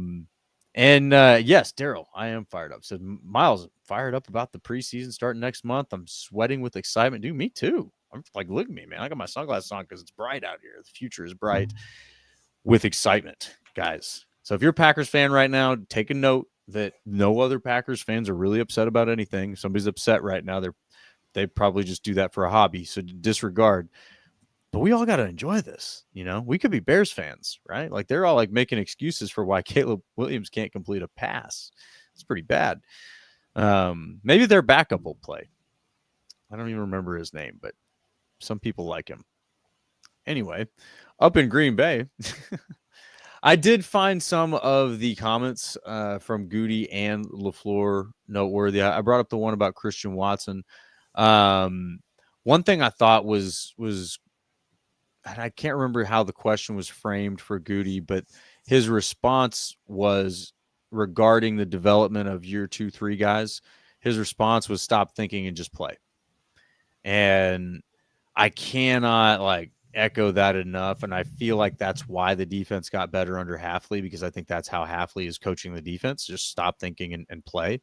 Yes, Daryl, I am fired up. So Miles, fired up about the preseason starting next month. I'm sweating with excitement. Dude, me too. I'm like, look at me, man. I got my sunglasses on because it's bright out here. The future is bright with excitement, guys. So if you're a Packers fan right now, take a note that no other Packers fans are really upset about anything. If somebody's upset right now, they probably just do that for a hobby. So disregard. But we all got to enjoy this. We could be Bears fans, right? Like they're all like making excuses for why Caleb Williams can't complete a pass. It's pretty bad. Maybe their backup will play. I don't even remember his name, but some people like him. Anyway, up in Green Bay, I did find some of the comments from Gutey and LaFleur noteworthy. I brought up the one about Christian Watson. One thing I thought was and I can't remember how the question was framed for Gutey, but his response was regarding the development of year 2, 3 guys. His response was stop thinking and just play. And I cannot echo that enough. And I feel like that's why the defense got better under Hafley, because I think that's how Hafley is coaching the defense. Just stop thinking and play.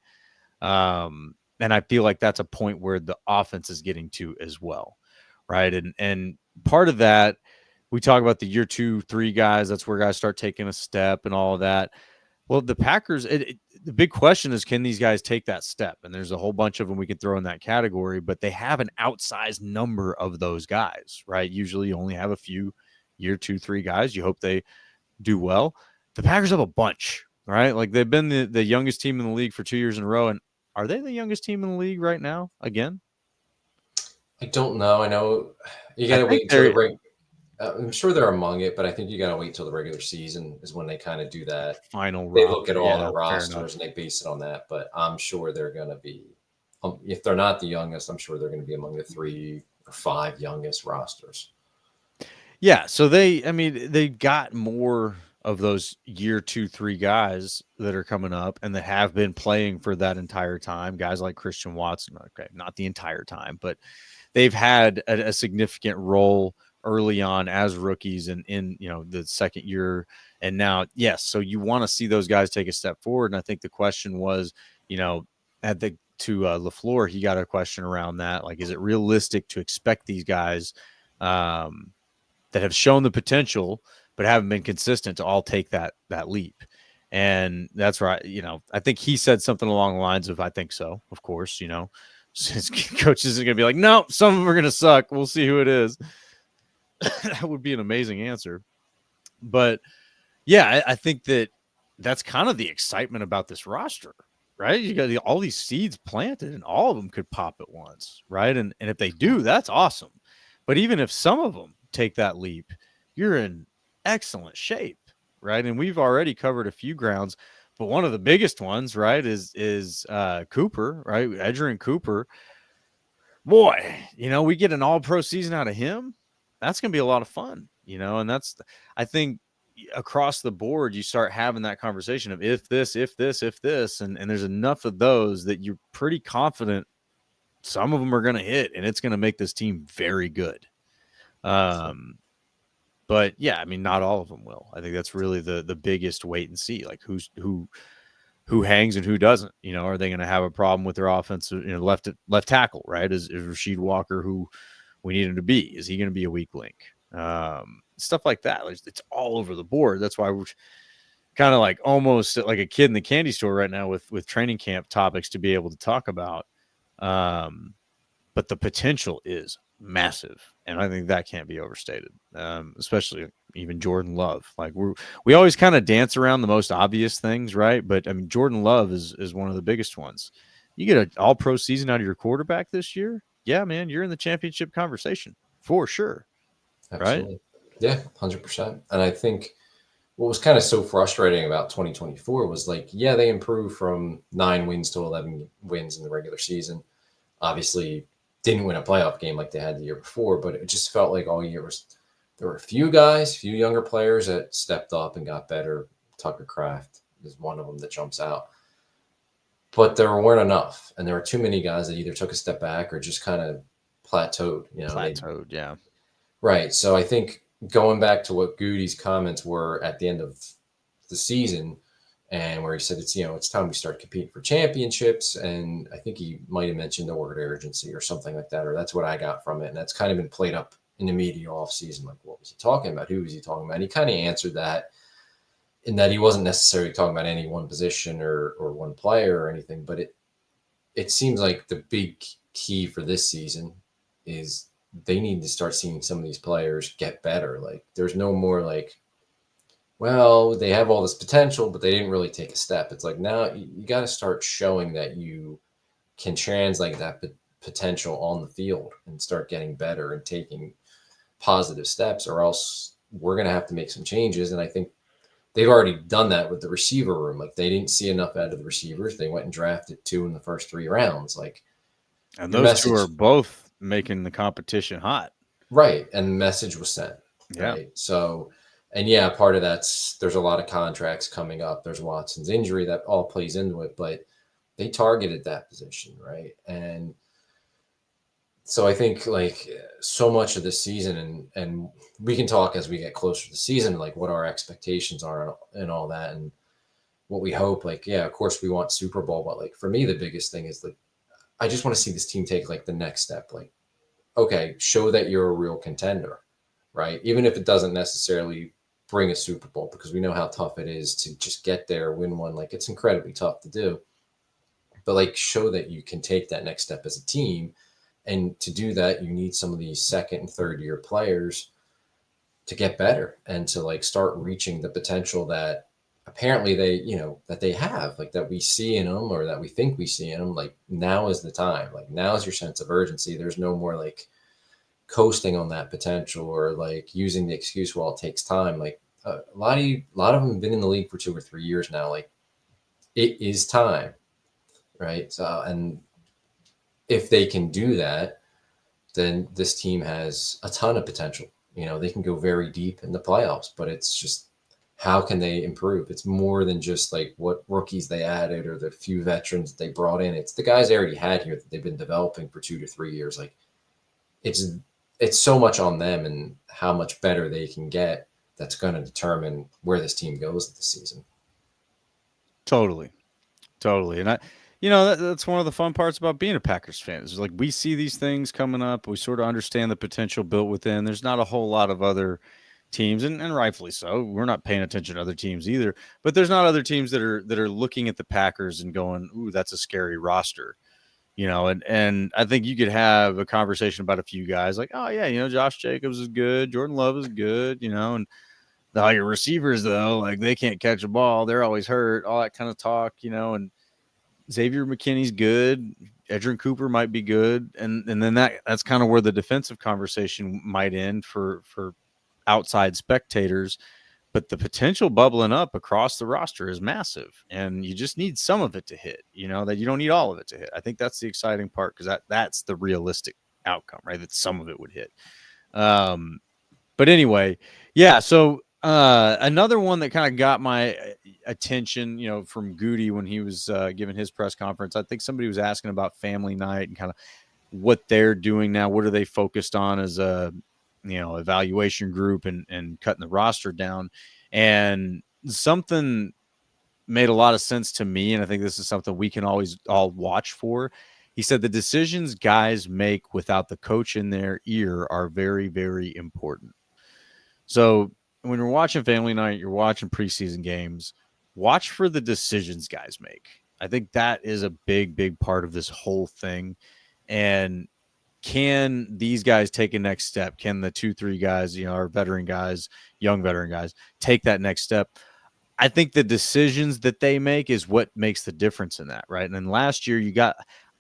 And I feel like that's a point where the offense is getting to as well. Right. And part of that, we talk about the year 2, 3 guys. That's where guys start taking a step and all of that. Well, the Packers, the big question is, can these guys take that step? And there's a whole bunch of them we could throw in that category, but they have an outsized number of those guys, right? Usually you only have a few year 2, 3 guys. You hope they do well. The Packers have a bunch, right? Like they've been the youngest team in the league for 2 years in a row. And are they the youngest team in the league right now again? I don't know. I know you got to wait until the break. I'm sure they're among it, but I think you got to wait till the regular season is when they kind of do that. Final They look at all the rosters and they base it on that. But I'm sure they're going to be, if they're not the youngest, I'm sure they're going to be among the 3 or 5 youngest rosters. Yeah. So they got more of those year 2, 3 guys that are coming up and that have been playing for that entire time. Guys like Christian Watson, okay, not the entire time, but they've had a significant role early on as rookies and in the second year. And now, yes, so you want to see those guys take a step forward. And I think the question was, to LaFleur, he got a question around that. Like, is it realistic to expect these guys that have shown the potential but haven't been consistent to all take that leap. And that's right. I think he said something along the lines of, I think so, of course, his coaches are going to be like, no, some of them are going to suck. We'll see who it is. That would be an amazing answer. But yeah, I think that's kind of the excitement about this roster, right? You got all these seeds planted and all of them could pop at once, right? And if they do, that's awesome. But even if some of them take that leap, you're in excellent shape, right? And we've already covered a few grounds, but one of the biggest ones, right, is Cooper, right? Edgerrin Cooper. Boy, we get an all-pro season out of him. That's going to be a lot of fun, and I think across the board, you start having that conversation of if this, and there's enough of those that you're pretty confident some of them are going to hit, and it's going to make this team very good. But yeah, I mean, not all of them will. I think that's really the biggest wait and see, like who hangs and who doesn't. Are they going to have a problem with their offensive, left tackle, right? Is Rasheed Walker who we need him to be? Is he going to be a weak link? Stuff like that. It's all over the board. That's why we're kind of like almost like a kid in the candy store right now with training camp topics to be able to talk about. But the potential is massive, and I think that can't be overstated. Especially even Jordan Love. Like we always kind of dance around the most obvious things, right? But I mean, Jordan Love is one of the biggest ones. You get an all-pro season out of your quarterback this year, yeah, man, you're in the championship conversation for sure. Absolutely. Right? Yeah, 100%. And I think what was kind of so frustrating about 2024 was like, yeah, they improved from 9 wins to 11 wins in the regular season. Obviously, didn't win a playoff game like they had the year before, but it just felt like all year there were a few younger players that stepped up and got better. Tucker Kraft is one of them that jumps out. But there weren't enough, and there were too many guys that either took a step back or just kind of plateaued. Yeah. Right. So I think going back to what Gutey's comments were at the end of the season, and where he said it's time we start competing for championships, and I think he might have mentioned the word urgency or something like that, or that's what I got from it, and that's kind of been played up in the media off season. Like, what was he talking about? Who was he talking about? And he kind of answered that in that he wasn't necessarily talking about any one position or one player or anything, but it seems like the big key for this season is they need to start seeing some of these players get better. Like, there's no more like, well, they have all this potential, but they didn't really take a step. It's like, now you got to start showing that you can translate that potential on the field and start getting better and taking positive steps, or else we're going to have to make some changes. And I think they've already done that with the receiver room. Like, they didn't see enough out of the receivers. They went and drafted 2 in the first 3 rounds. Like, and those 2 are both making the competition hot. Right. And the message was sent. Yeah. Right. So, and yeah, part of there's a lot of contracts coming up. There's Watson's injury that all plays into it, but they targeted that position. Right. And so I think like so much of this season, and we can talk as we get closer to the season, like what our expectations are and all that, and what we hope. Like, yeah, of course we want Super Bowl, but like for me, the biggest thing is like, I just want to see this team take like the next step. Like, okay, show that you're a real contender, right? Even if it doesn't necessarily bring a Super Bowl, because we know how tough it is to just get there, win one. Like, it's incredibly tough to do, but like show that you can take that next step as a team. And to do that, you need some of these 2nd and 3rd year players to get better and to like start reaching the potential that apparently that they have, like that we see in them, or that we think we see in them. Like, now is the time. Like, now is your sense of urgency. There's no more like coasting on that potential, or like using the excuse, well, it takes time. Like, a lot of them have been in the league for 2 or 3 years now. Like, it is time, right? So, and if they can do that, then this team has a ton of potential. They can go very deep in the playoffs, but it's just, how can they improve? It's more than just like what rookies they added or the few veterans they brought in. It's the guys they already had here that they've been developing for 2 to 3 years. Like, it's so much on them and how much better they can get. That's going to determine where this team goes this season. Totally. And that's one of the fun parts about being a Packers fan. Is like we see these things coming up. We sort of understand the potential built within. There's not a whole lot of other teams, and rightfully so. We're not paying attention to other teams either. But there's not other teams that are looking at the Packers and going, "Ooh, that's a scary roster." And I think you could have a conversation about a few guys like, "Oh yeah, Josh Jacobs is good, Jordan Love is good, and all your receivers though, like they can't catch a ball, they're always hurt, all that kind of talk, and Xavier McKinney's good. Edgerrin Cooper might be good, and then that's kind of where the defensive conversation might end for outside spectators. But the potential bubbling up across the roster is massive, and you just need some of it to hit. That you don't need all of it to hit. I think that's the exciting part because that's the realistic outcome, right? That some of it would hit. But anyway, yeah. So another one that kind of got my attention, from Gutey when he was giving his press conference. I think somebody was asking about family night and kind of what they're doing now. What are they focused on as a evaluation group and cutting the roster down? And something made a lot of sense to me, and I think this is something we can always all watch for. He said the decisions guys make without the coach in their ear are very, very important. So when you're watching family night, you're watching preseason games, watch for the decisions guys make. I think that is a big, big part of this whole thing. And can these guys take a next step? Can the 2-3 guys, our veteran guys, young veteran guys, take that next step? I think the decisions that they make is what makes the difference in that, right? And then last year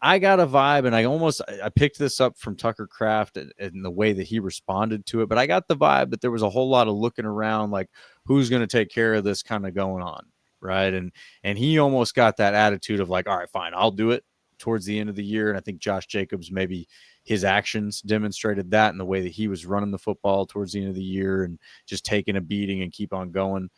I got a vibe, and I picked this up from Tucker Kraft and the way that he responded to it, but I got the vibe that there was a whole lot of looking around like who's going to take care of this kind of going on, right? And he almost got that attitude of like, all right, fine, I'll do it towards the end of the year. And I think Josh Jacobs, maybe his actions demonstrated that in the way that he was running the football towards the end of the year and just taking a beating and keep on going.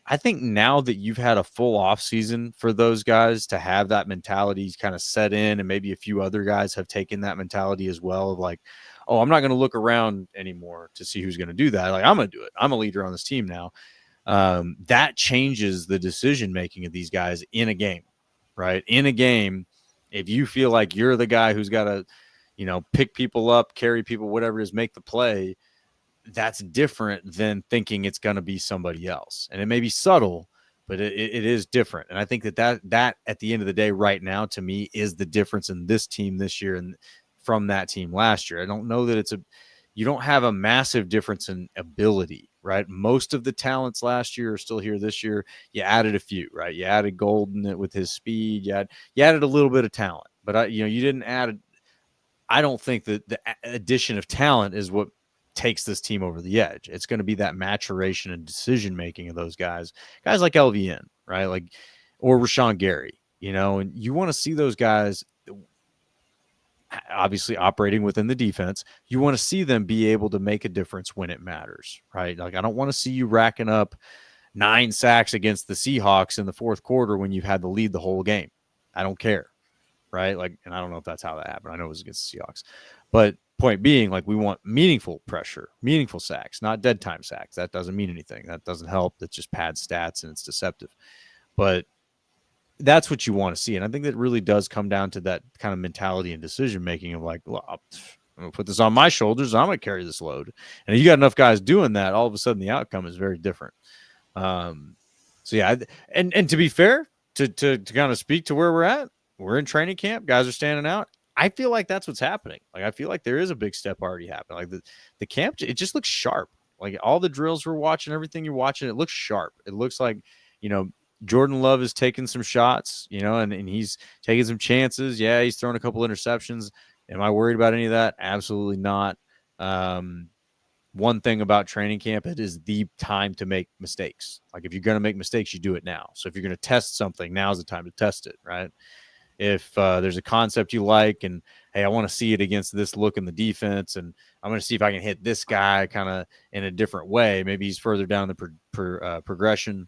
I think now that you've had a full off season for those guys to have that mentality kind of set in, and maybe a few other guys have taken that mentality as well of like, oh, I'm not going to look around anymore to see who's going to do that. Like, I'm going to do it. I'm a leader on this team now. That changes the decision-making of these guys in a game, right? In a game, if you feel like you're the guy who's got to, pick people up, carry people, whatever it is, make the play, that's different than thinking it's going to be somebody else. And it may be subtle, but it is different. And I think that at the end of the day right now, to me, is the difference in this team this year and from that team last year. I don't know that you don't have a massive difference in ability, right? Most of the talents last year are still here this year. You added a few, right? You added Golden with his speed. You added a little bit of talent, but you didn't add. I don't think that the addition of talent is what takes this team over the edge. It's going to be that maturation and decision making of those guys like LVN, right? Like, or Rashawn Gary, and you want to see those guys obviously operating within the defense. You want to see them be able to make a difference when it matters, right? Like, I don't want to see you racking up 9 sacks against the Seahawks in the fourth quarter when you've had the lead the whole game. I don't care, right? Like, and I don't know if that's how that happened. I know it was against the Seahawks, but point being, like, we want meaningful pressure, meaningful sacks, not dead time sacks. That doesn't mean anything. That doesn't help. That just pads stats and it's deceptive. But that's what you want to see. And I think that really does come down to that kind of mentality and decision making of like, well, I'm going to put this on my shoulders. I'm going to carry this load. And if you got enough guys doing that, all of a sudden the outcome is very different. So yeah, and to be fair, to kind of speak to where we're at, we're in training camp. Guys are standing out. I feel like that's what's happening. Like, I feel like there is a big step already happening. Like the camp, it just looks sharp. Like all the drills we're watching, everything you're watching, it looks sharp. It looks like, Jordan Love is taking some shots, and he's taking some chances. Yeah, he's throwing a couple interceptions. Am I worried about any of that? Absolutely not. One thing about training camp, it is the time to make mistakes. Like, if you're going to make mistakes, you do it now. So if you're going to test something, now's the time to test it, right? If there's a concept you like and, hey, I want to see it against this look in the defense, and I'm going to see if I can hit this guy kind of in a different way. Maybe he's further down the progression.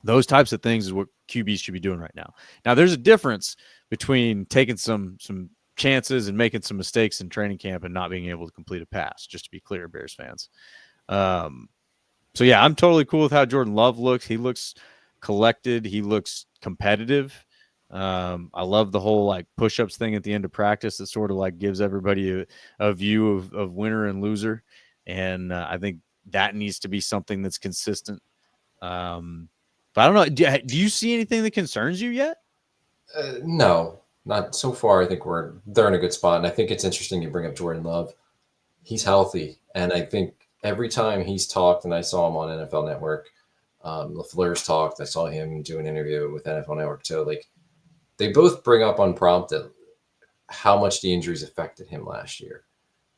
Those types of things is what QBs should be doing right now. Now, there's a difference between taking some chances and making some mistakes in training camp and not being able to complete a pass, just to be clear, Bears fans. So, yeah, I'm totally cool with how Jordan Love looks. He looks collected. He looks competitive. I love the whole like push-ups thing at the end of practice that sort of like gives everybody a view of winner and loser. And I think that needs to be something that's consistent. But I don't know. Do you see anything that concerns you yet? No, not so far. I think they're in a good spot. And I think it's interesting you bring up Jordan Love. He's healthy. And I think every time he's talked, and I saw him on NFL Network, LaFleur's talked, I saw him do an interview with NFL Network too. Like, they both bring up unprompted how much the injuries affected him last year.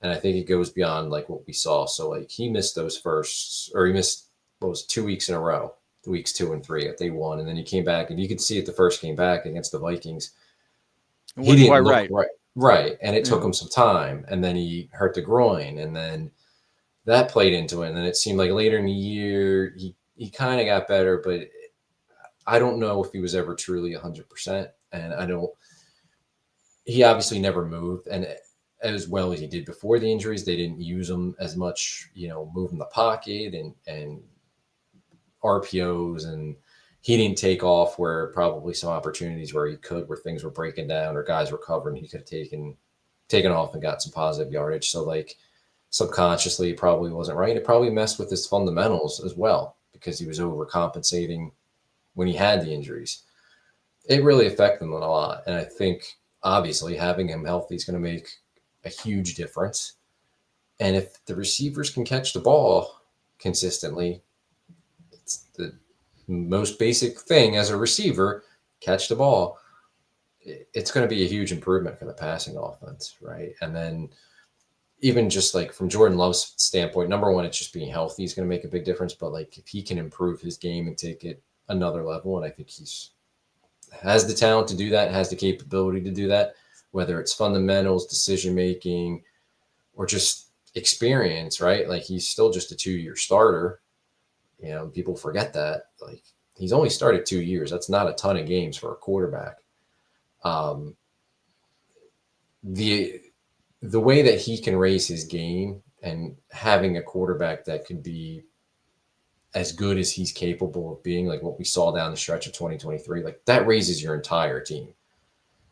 And I think it goes beyond like what we saw. So like he missed what was it, 2 weeks in a row, weeks 2 and 3 that they won. And then he came back, and you could see it the first game back against the Vikings. He didn't look right. Right. And it took him some time. And then he hurt the groin. And then that played into it. And then it seemed like later in the year, he kind of got better, but I don't know if he was ever truly 100%. And he obviously never moved. And as well as he did before the injuries, they didn't use him as much, moving the pocket and RPOs, and he didn't take off where probably some opportunities where he could, where things were breaking down or guys were covering, he could have taken off and got some positive yardage. So like subconsciously it probably wasn't right. It probably messed with his fundamentals as well because he was overcompensating when he had the injuries. It really affected him a lot. And I think obviously having him healthy is going to make a huge difference. And if the receivers can catch the ball consistently, it's the most basic thing as a receiver, catch the ball. It's going to be a huge improvement for the passing offense, right? And then even just like from Jordan Love's standpoint, number one, it's just being healthy is going to make a big difference. But like if he can improve his game and take it another level, and I think has the talent to do that, has the capability to do that, whether it's fundamentals, decision-making, or just experience, right? Like he's still just a 2-year starter. People forget that. Like he's only started 2 years. That's not a ton of games for a quarterback. The way that he can raise his game and having a quarterback that could be as good as he's capable of being, like what we saw down the stretch of 2023, like that raises your entire team.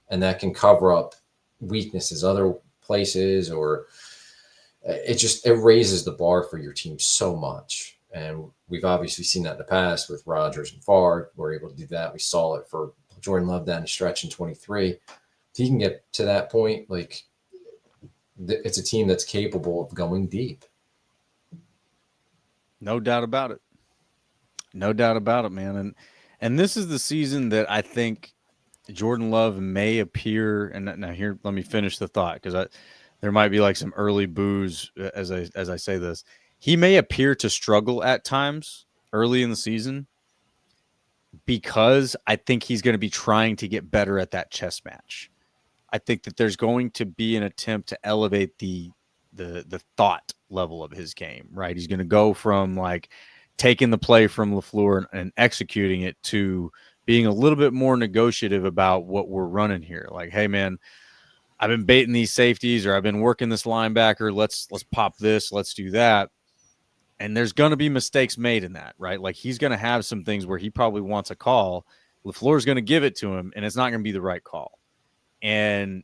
And that can cover up weaknesses other places, or it raises the bar for your team so much. And we've obviously seen that in the past with Rodgers and Favre. We're able to do that. We saw it for Jordan Love down the stretch in 23. If he can get to that point, like it's a team that's capable of going deep. No doubt about it. No doubt about it, man. And this is the season that I think Jordan Love may appear. And now here, let me finish the thought because there might be like some early boos as I say this. He may appear to struggle at times early in the season because I think he's going to be trying to get better at that chess match. I think that there's going to be an attempt to elevate the thought level of his game, right? He's going to go from like taking the play from LaFleur and executing it to being a little bit more negotiative about what we're running here. Like, hey man, I've been baiting these safeties, or I've been working this linebacker. Let's pop this. Let's do that. And there's going to be mistakes made in that, right? Like he's going to have some things where he probably wants a call. LaFleur's going to give it to him, and it's not going to be the right call. And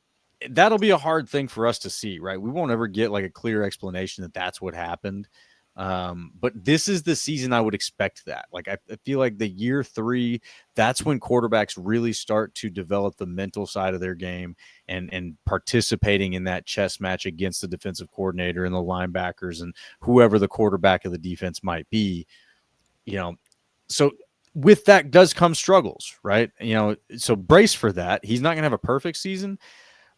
that'll be a hard thing for us to see, right? We won't ever get like a clear explanation that that's what happened. But this is the season I would expect that. Like I feel like the year 3, that's when quarterbacks really start to develop the mental side of their game and participating in that chess match against the defensive coordinator and the linebackers and whoever the quarterback of the defense might be. So with that does come struggles, right? So brace for that. He's not going to have a perfect season,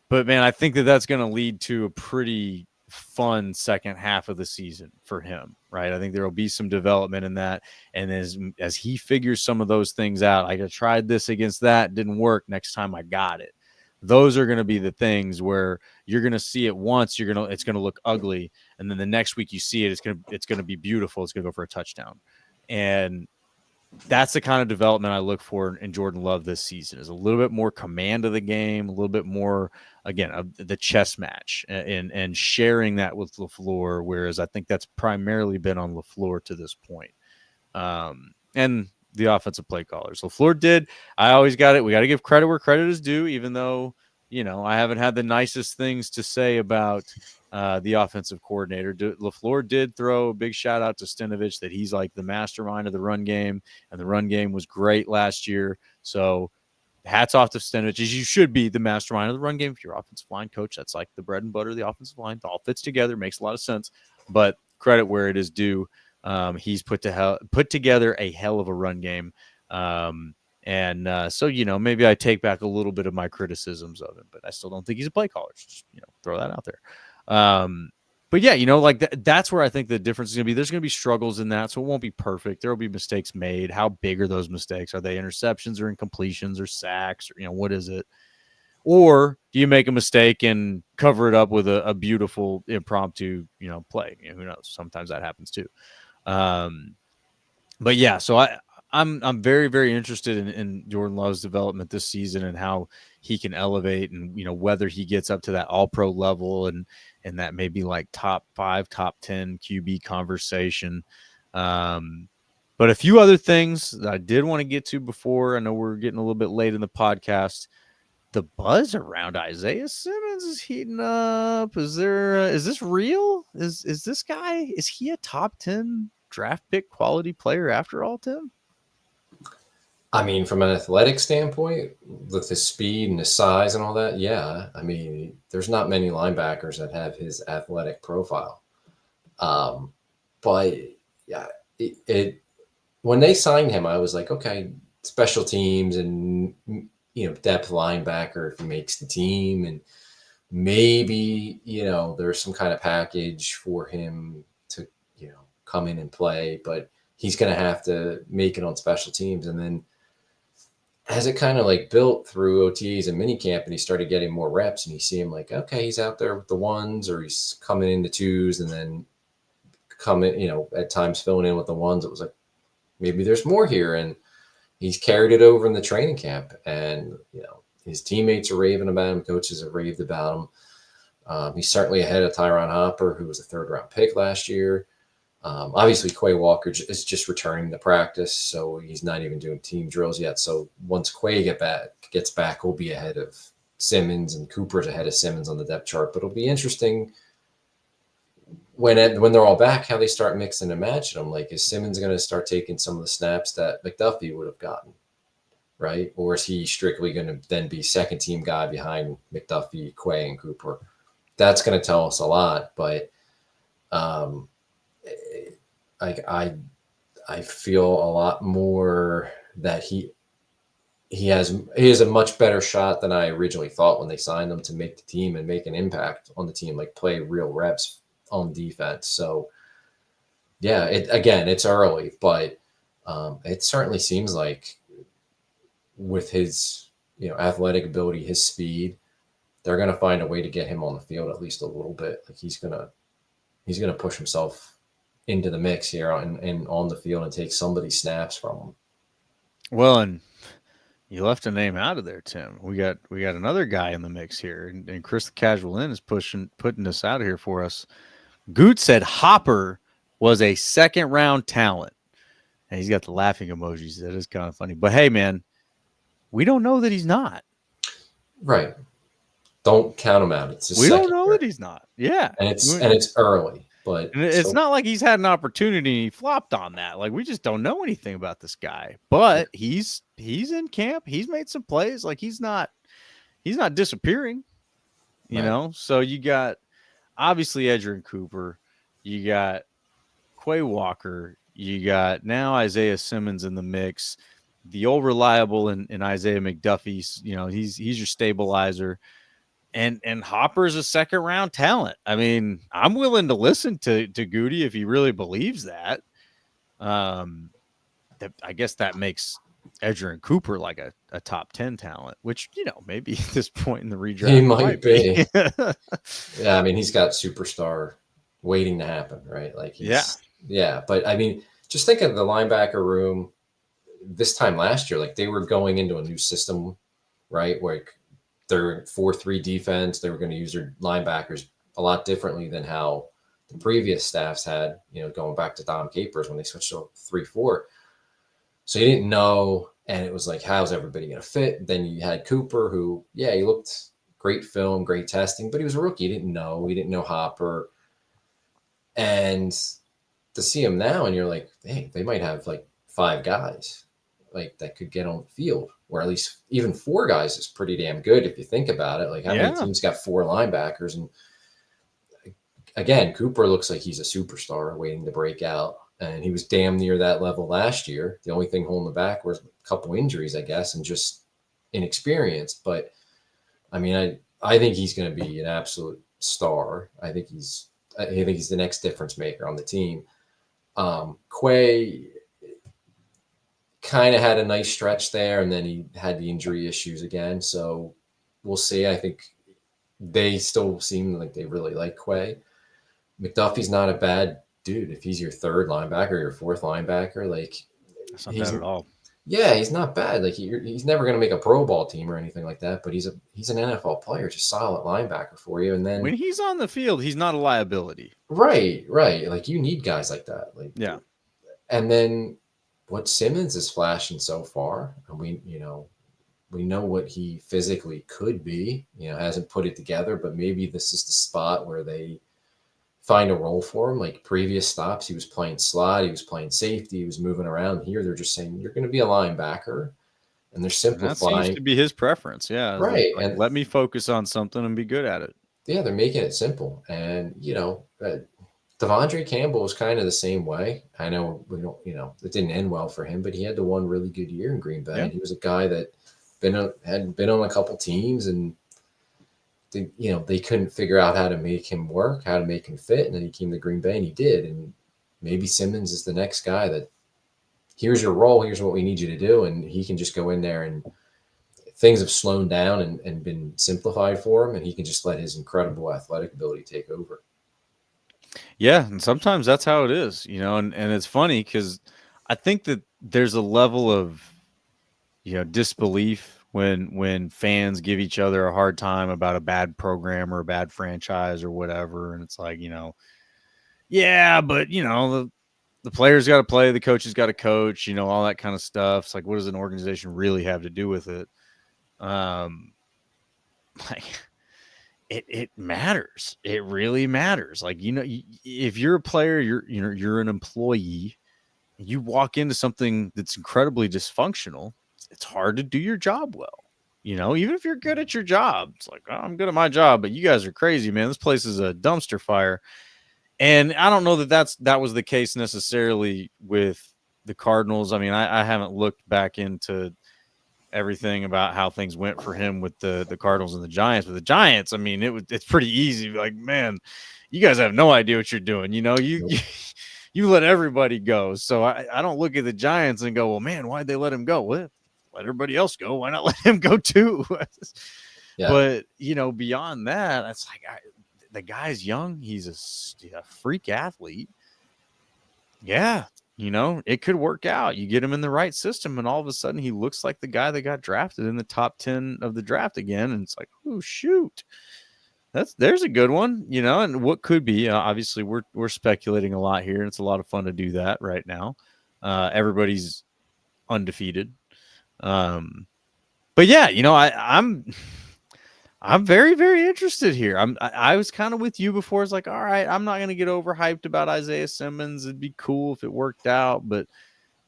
but man, I think that that's going to lead to a pretty fun second half of the season for him, right? I think there will be some development in that. And as he figures some of those things out, like I tried this against that, didn't work. Next time I got it. Those are going to be the things where you're going to see it once, it's going to look ugly. And then the next week you see it, it's going to be beautiful. It's going to go for a touchdown. And that's the kind of development I look for in Jordan Love this season, is a little bit more command of the game, a little bit more, again, of the chess match and sharing that with LaFleur, whereas I think that's primarily been on LaFleur to this point. And the offensive play callers. LaFleur did. I always got it. We got to give credit where credit is due, even though, I haven't had the nicest things to say about the offensive coordinator. LaFleur did throw a big shout out to Stenavich that he's like the mastermind of the run game, and the run game was great last year. So hats off to Stenavich, as you should be the mastermind of the run game. If you're offensive line coach, that's like the bread and butter of the offensive line. It all fits together, makes a lot of sense. But credit where it is due. He's put together a hell of a run game. So, maybe I take back a little bit of my criticisms of him, but I still don't think he's a play caller. Just, throw that out there. But yeah, that's where I think the difference is going to be. There's going to be struggles in that, so it won't be perfect. There will be mistakes made. How big are those mistakes? Are they interceptions or incompletions or sacks? Or, what is it? Or do you make a mistake and cover it up with a beautiful impromptu, play? Who knows? Sometimes that happens too. But yeah, so I'm very, very interested in Jordan Love's development this season and how he can elevate, and whether he gets up to that all-pro level and that may be like top 5, top 10 QB conversation. But a few other things that I did want to get to before. I know we're getting a little bit late in the podcast. The buzz around Isaiah Simmons is heating up. Is this real? Is this guy, is he a top 10 draft pick quality player after all, Tim? I mean, from an athletic standpoint, with his speed and his size and all that, yeah. I mean, there's not many linebackers that have his athletic profile. But yeah, when they signed him, I was like, okay, special teams and depth linebacker if he makes the team, and maybe there's some kind of package for him to come in and play, but he's going to have to make it on special teams. And then as it kind of like built through OTAs and minicamp, and he started getting more reps, and you see him like, okay, he's out there with the ones, or he's coming into twos, and then coming, at times filling in with the ones. It was like, maybe there's more here. And he's carried it over in the training camp, and, his teammates are raving about him. Coaches have raved about him. He's certainly ahead of Tyron Hopper, who was a 3rd-round pick last year. Obviously, Quay Walker is just returning to practice, so he's not even doing team drills yet. So once Quay gets back, we'll be ahead of Simmons, and Cooper's ahead of Simmons on the depth chart. But it'll be interesting when they're all back, how they start mixing and matching them. Like, is Simmons going to start taking some of the snaps that McDuffie would have gotten, right? Or is he strictly going to then be second-team guy behind McDuffie, Quay, and Cooper? That's going to tell us a lot, but I feel a lot more that he has a much better shot than I originally thought when they signed him to make the team and make an impact on the team, like play real reps on defense. So yeah, it's early, but it certainly seems like with his athletic ability, his speed, they're going to find a way to get him on the field at least a little bit. Like he's gonna push himself into the mix here and on the field and take somebody's snaps from him. Well, and you left a name out of there, Tim. We got another guy in the mix here, and Chris the Casual In is putting this out here for us. Goot said Hopper was a 2nd-round talent, and he's got the laughing emojis. That is kind of funny. But hey, man, we don't know that he's not. Right. Don't count him out. It's we don't know that he's not. Yeah, and it's early. But it's not like he's had an opportunity and he flopped on that. Like, we just don't know anything about this guy. But he's in camp. He's made some plays. Like, he's not disappearing. You know? So you got obviously Edgerrin Cooper. You got Quay Walker. You got now Isaiah Simmons in the mix. The old reliable in Isaiah McDuffie. He's your stabilizer. And Hopper's a 2nd-round talent. I mean, I'm willing to listen to Gutey if he really believes that. I guess that makes Edgerrin Cooper like a top 10 talent, which, maybe at this point in the redraft he might be. Yeah, I mean, he's got superstar waiting to happen, right? Like, yeah. But I mean, just think of the linebacker room this time last year. Like, they were going into a new system, right? Where their 4-3 defense, they were going to use their linebackers a lot differently than how the previous staffs had, going back to Dom Capers when they switched to 3-4. So you didn't know, and it was like, how's everybody going to fit? Then you had Cooper, who, yeah, he looked great film, great testing, but he was a rookie. You didn't know. We didn't know Hopper. And to see him now, and you're like, hey, they might have like 5 guys like that could get on the field, or at least even 4 guys is pretty damn good if you think about it. Like, how many teams got 4 linebackers? And again, Cooper looks like he's a superstar waiting to break out. And he was damn near that level last year. The only thing holding him back was a couple injuries, I guess, and just inexperience. But I mean, I think he's going to be an absolute star. I think he's the next difference maker on the team. Quay kind of had a nice stretch there, and then he had the injury issues again. So we'll see. I think they still seem like they really like Quay. McDuffie's not a bad dude. If he's your 3rd linebacker, your 4th linebacker, like, that's not bad at all. Yeah, he's not bad. Like, he's never going to make a Pro Bowl team or anything like that, but he's an NFL player, just solid linebacker for you. And then when he's on the field, he's not a liability. Right. Like, you need guys like that. Like, yeah. And then what Simmons is flashing so far, and we know what he physically could be. Hasn't put it together, but maybe this is the spot where they find a role for him. Like previous stops, he was playing slot, he was playing safety, he was moving around. Here, they're just saying you're going to be a linebacker, and they're simplifying. That seems to be his preference, yeah. Right, like, and let me focus on something and be good at it. Yeah, they're making it simple, and Devondre Campbell was kind of the same way. I know we don't, it didn't end well for him, but he had the one really good year in Green Bay. Yeah. And he was a guy that had been on a couple teams, and they couldn't figure out how to make him work, how to make him fit. And then he came to Green Bay and he did. And maybe Simmons is the next guy that, here's your role, here's what we need you to do. And he can just go in there, and things have slowed down and been simplified for him. And he can just let his incredible athletic ability take over. Yeah. And sometimes that's how it is, and it's funny because I think that there's a level of, disbelief when fans give each other a hard time about a bad program or a bad franchise or whatever. And it's like, yeah, but the players got to play, the coaches got to coach, all that kind of stuff. It's like, what does an organization really have to do with it? Like it matters. It really matters. Like, if you're a player, you're an employee, you walk into something that's incredibly dysfunctional, it's hard to do your job well. Even if you're good at your job, it's like, oh, I'm good at my job, but you guys are crazy, man. This place is a dumpster fire. And I don't know that was the case necessarily with the Cardinals. I mean, I haven't looked back into everything about how things went for him with the Cardinals and the Giants. But the Giants, I mean, it's pretty easy. Like, man, you guys have no idea what you're doing. You let everybody go. So I don't look at the Giants and go, well, man, why'd they let him go? Well, let everybody else go. Why not let him go too? Yeah. But, beyond that, it's like, the guy's young. He's a freak athlete. Yeah. It could work out. You get him in the right system, and all of a sudden he looks like the guy that got drafted in the top 10 of the draft again. And it's like, oh, shoot. There's a good one, and what could be. Obviously, we're speculating a lot here, and it's a lot of fun to do that right now. Everybody's undefeated. But yeah, I'm very, very interested here. I was kind of with you before. It's like, all right, I'm not going to get overhyped about Isaiah Simmons. It'd be cool if it worked out, but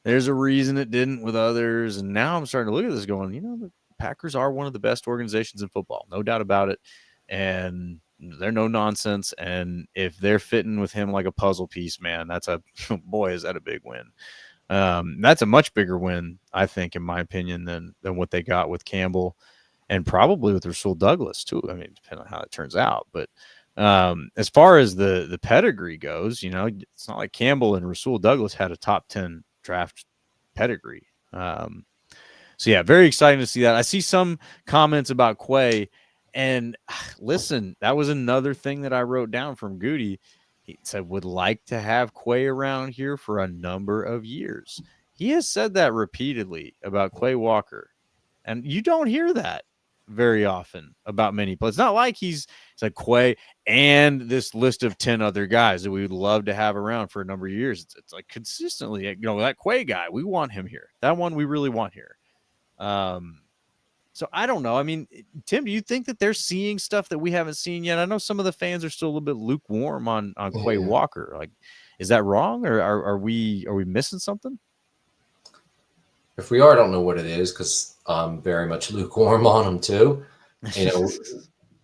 there's a reason it didn't with others. And now I'm starting to look at this going, the Packers are one of the best organizations in football, no doubt about it. And they're no nonsense. And if they're fitting with him like a puzzle piece, man, boy, is that a big win. That's a much bigger win, I think, in my opinion, than what they got with Campbell, and probably with Rasul Douglas too. I mean, depending on how it turns out. But as far as the pedigree goes, it's not like Campbell and Rasul Douglas had a top 10 draft pedigree. So yeah, very exciting to see that. I see some comments about Quay, and listen, that was another thing that I wrote down from Gutey. He said, would like to have Quay around here for a number of years. He has said that repeatedly about Quay Walker, and you don't hear that very often about many players. It's not like he's like Quay and this list of 10 other guys that we would love to have around for a number of years. It's like consistently, that Quay guy, we want him here. That one we really want here. So I don't know. I mean, Tim, do you think that they're seeing stuff that we haven't seen yet? I know some of the fans are still a little bit lukewarm on Quay Walker. Like, is that wrong, or are we missing something? If we are, I don't know what it is, because I'm very much lukewarm on him too.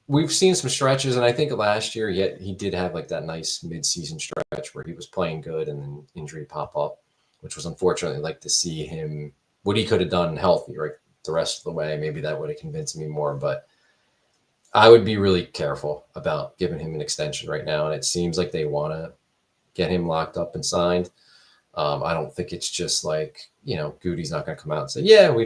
We've seen some stretches, and I think last year he did have like that nice mid-season stretch where he was playing good, and then injury pop up, which was unfortunately like to see him what he could have done healthy, right? The rest of the way, maybe that would have convinced me more, but I would be really careful about giving him an extension right now. And it seems like they want to get him locked up and signed. I don't think it's just like, Gutey's not going to come out and say, yeah, we're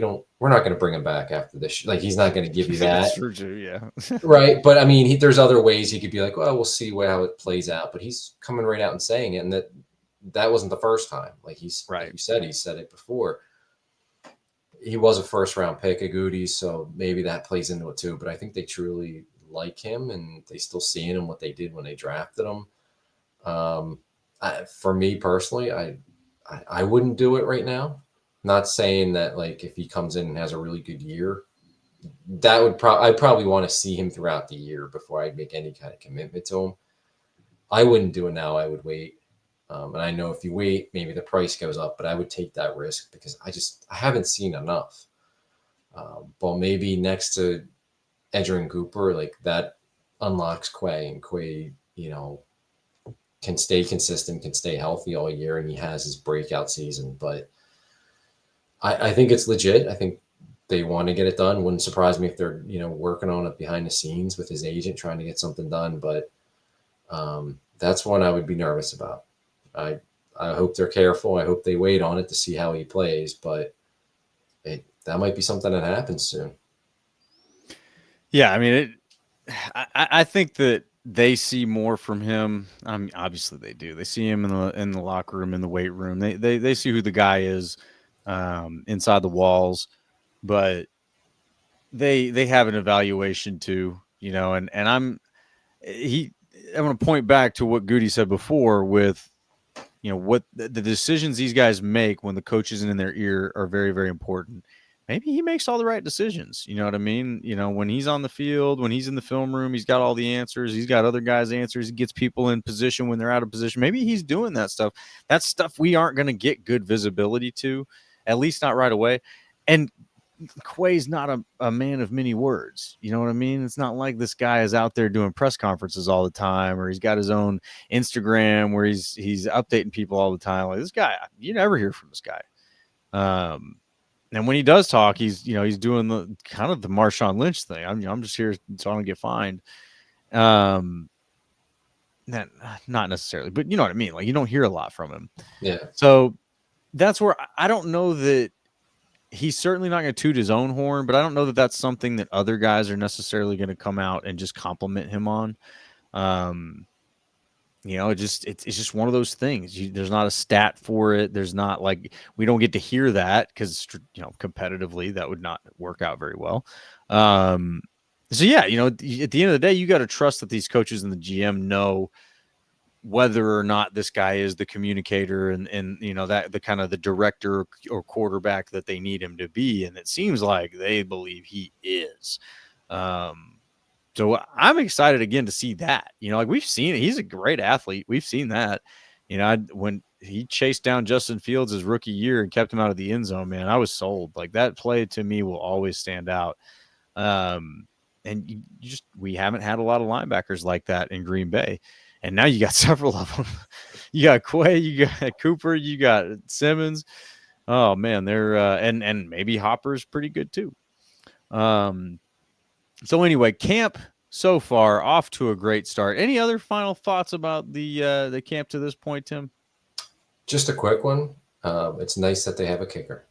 not going to bring him back after this. Like, he's not going to give you that. That's true too, yeah. Right. But I mean, there's other ways he could be like, well, we'll see how it plays out. But he's coming right out and saying it. And that wasn't the first time. Like right. Like he said it before. He was a first-round pick of Gutey's, so maybe that plays into it too. But I think they truly like him, and they still see in him what they did when they drafted him. For me personally, I wouldn't do it right now. Not saying that like if he comes in and has a really good year, that would I'd probably want to see him throughout the year before I'd make any kind of commitment to him. I wouldn't do it now. I would wait. And I know if you wait, maybe the price goes up, but I would take that risk because I haven't seen enough. But maybe next to Edgerrin Cooper, like that unlocks Quay, and Quay, can stay consistent, can stay healthy all year, and he has his breakout season. But I think it's legit. I think they want to get it done. Wouldn't surprise me if they're, working on it behind the scenes with his agent, trying to get something done. But that's one I would be nervous about. I hope they're careful. I hope they wait on it to see how he plays, but that might be something that happens soon. Yeah, I mean, I think that they see more from him. I mean, obviously they do. They see him in the locker room, in the weight room. They see who the guy is inside the walls, but they have an evaluation too, and I want to point back to what Gutey said before with what the decisions these guys make when the coach isn't in their ear are very, very important. Maybe he makes all the right decisions. You know what I mean? When he's on the field, when he's in the film room, he's got all the answers. He's got other guys' answers. He gets people in position when they're out of position. Maybe he's doing that stuff. That's stuff we aren't going to get good visibility to, at least not right away. And Quay's not a man of many words. You know what I mean? It's not like this guy is out there doing press conferences all the time, or he's got his own Instagram where he's updating people all the time. Like this guy, you never hear from this guy. And when he does talk, he's doing the kind of the Marshawn Lynch thing. I'm just here so I don't get fined. Not necessarily, but you know what I mean? Like you don't hear a lot from him. Yeah. So that's where I don't know that he's certainly not going to toot his own horn, but I don't know that that's something that other guys are necessarily going to come out and just compliment him on. It's just one of those things. There's not a stat for it. There's not like, we don't get to hear that because, competitively that would not work out very well. So yeah, at the end of the day, you got to trust that these coaches and the GM know whether or not this guy is the communicator and that the kind of the director or quarterback that they need him to be. And it seems like they believe he is. So I'm excited again to see that, like we've seen it. He's a great athlete. We've seen that, when he chased down Justin Fields his rookie year and kept him out of the end zone, man, I was sold. Like that play to me will always stand out. And we haven't had a lot of linebackers like that in Green Bay. And now you got several of them. You got Quay, you got Cooper, you got Simmons. Oh man, they're and maybe Hopper's pretty good too. So anyway, camp so far off to a great start. Any other final thoughts about the camp to this point, Tim? Just a quick one. It's nice that they have a kicker.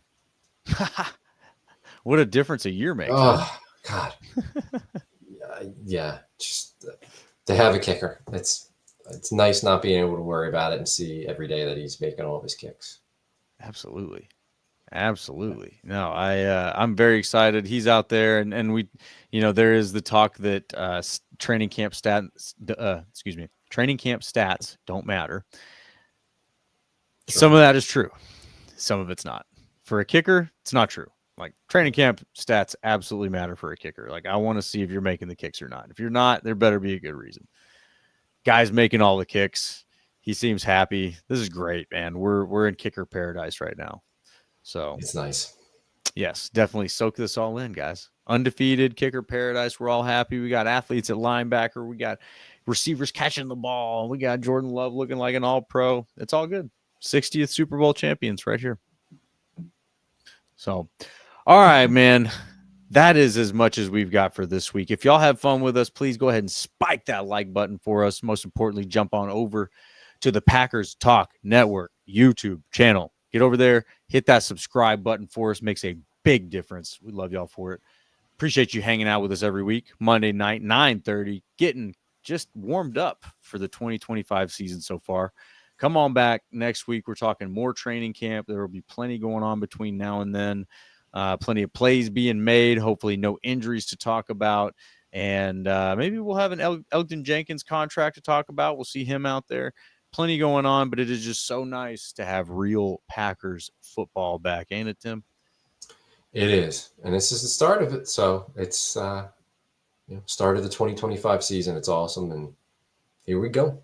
What a difference a year makes. Oh God. Yeah, just to have a kicker. It's nice not being able to worry about it and see every day that he's making all of his kicks. Absolutely. Absolutely. No, I'm very excited. He's out there, and we, there is the talk that training camp stats, training camp stats don't matter. Sure. Some of that is true. Some of it's not. For a kicker, it's not true. Like training camp stats absolutely matter for a kicker. Like I want to see if you're making the kicks or not. If you're not, there better be a good reason. Guy's making all the kicks. He seems happy. This is great, man. We're in kicker paradise right now. So it's nice. Yes, definitely soak this all in, guys. Undefeated kicker paradise. We're all happy. We got athletes at linebacker. We got receivers catching the ball. We got Jordan Love looking like an all-pro. It's all good. 60th Super Bowl champions right here. So, all right, man. That is as much as we've got for this week. If y'all have fun with us, please go ahead and spike that like button for us. Most importantly, jump on over to the Packers Talk Network YouTube channel. Get over there, hit that subscribe button for us. Makes a big difference. We love y'all for it. Appreciate you hanging out with us every week. Monday night, 9:30, getting just warmed up for the 2025 season so far. Come on back next week. We're talking more training camp. There will be plenty going on between now and then. Plenty of plays being made. Hopefully no injuries to talk about. And maybe we'll have an Elgton Jenkins contract to talk about. We'll see him out there. Plenty going on, but it is just so nice to have real Packers football back, ain't it, Tim? It is. And this is the start of it. So it's start of the 2025 season. It's awesome. And here we go.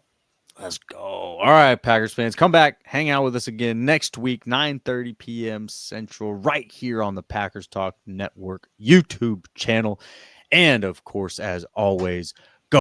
Let's go. All right, Packers fans, come back, hang out with us again next week, 9:30 p.m. Central, right here on the Packers Talk Network YouTube channel. And, of course, as always,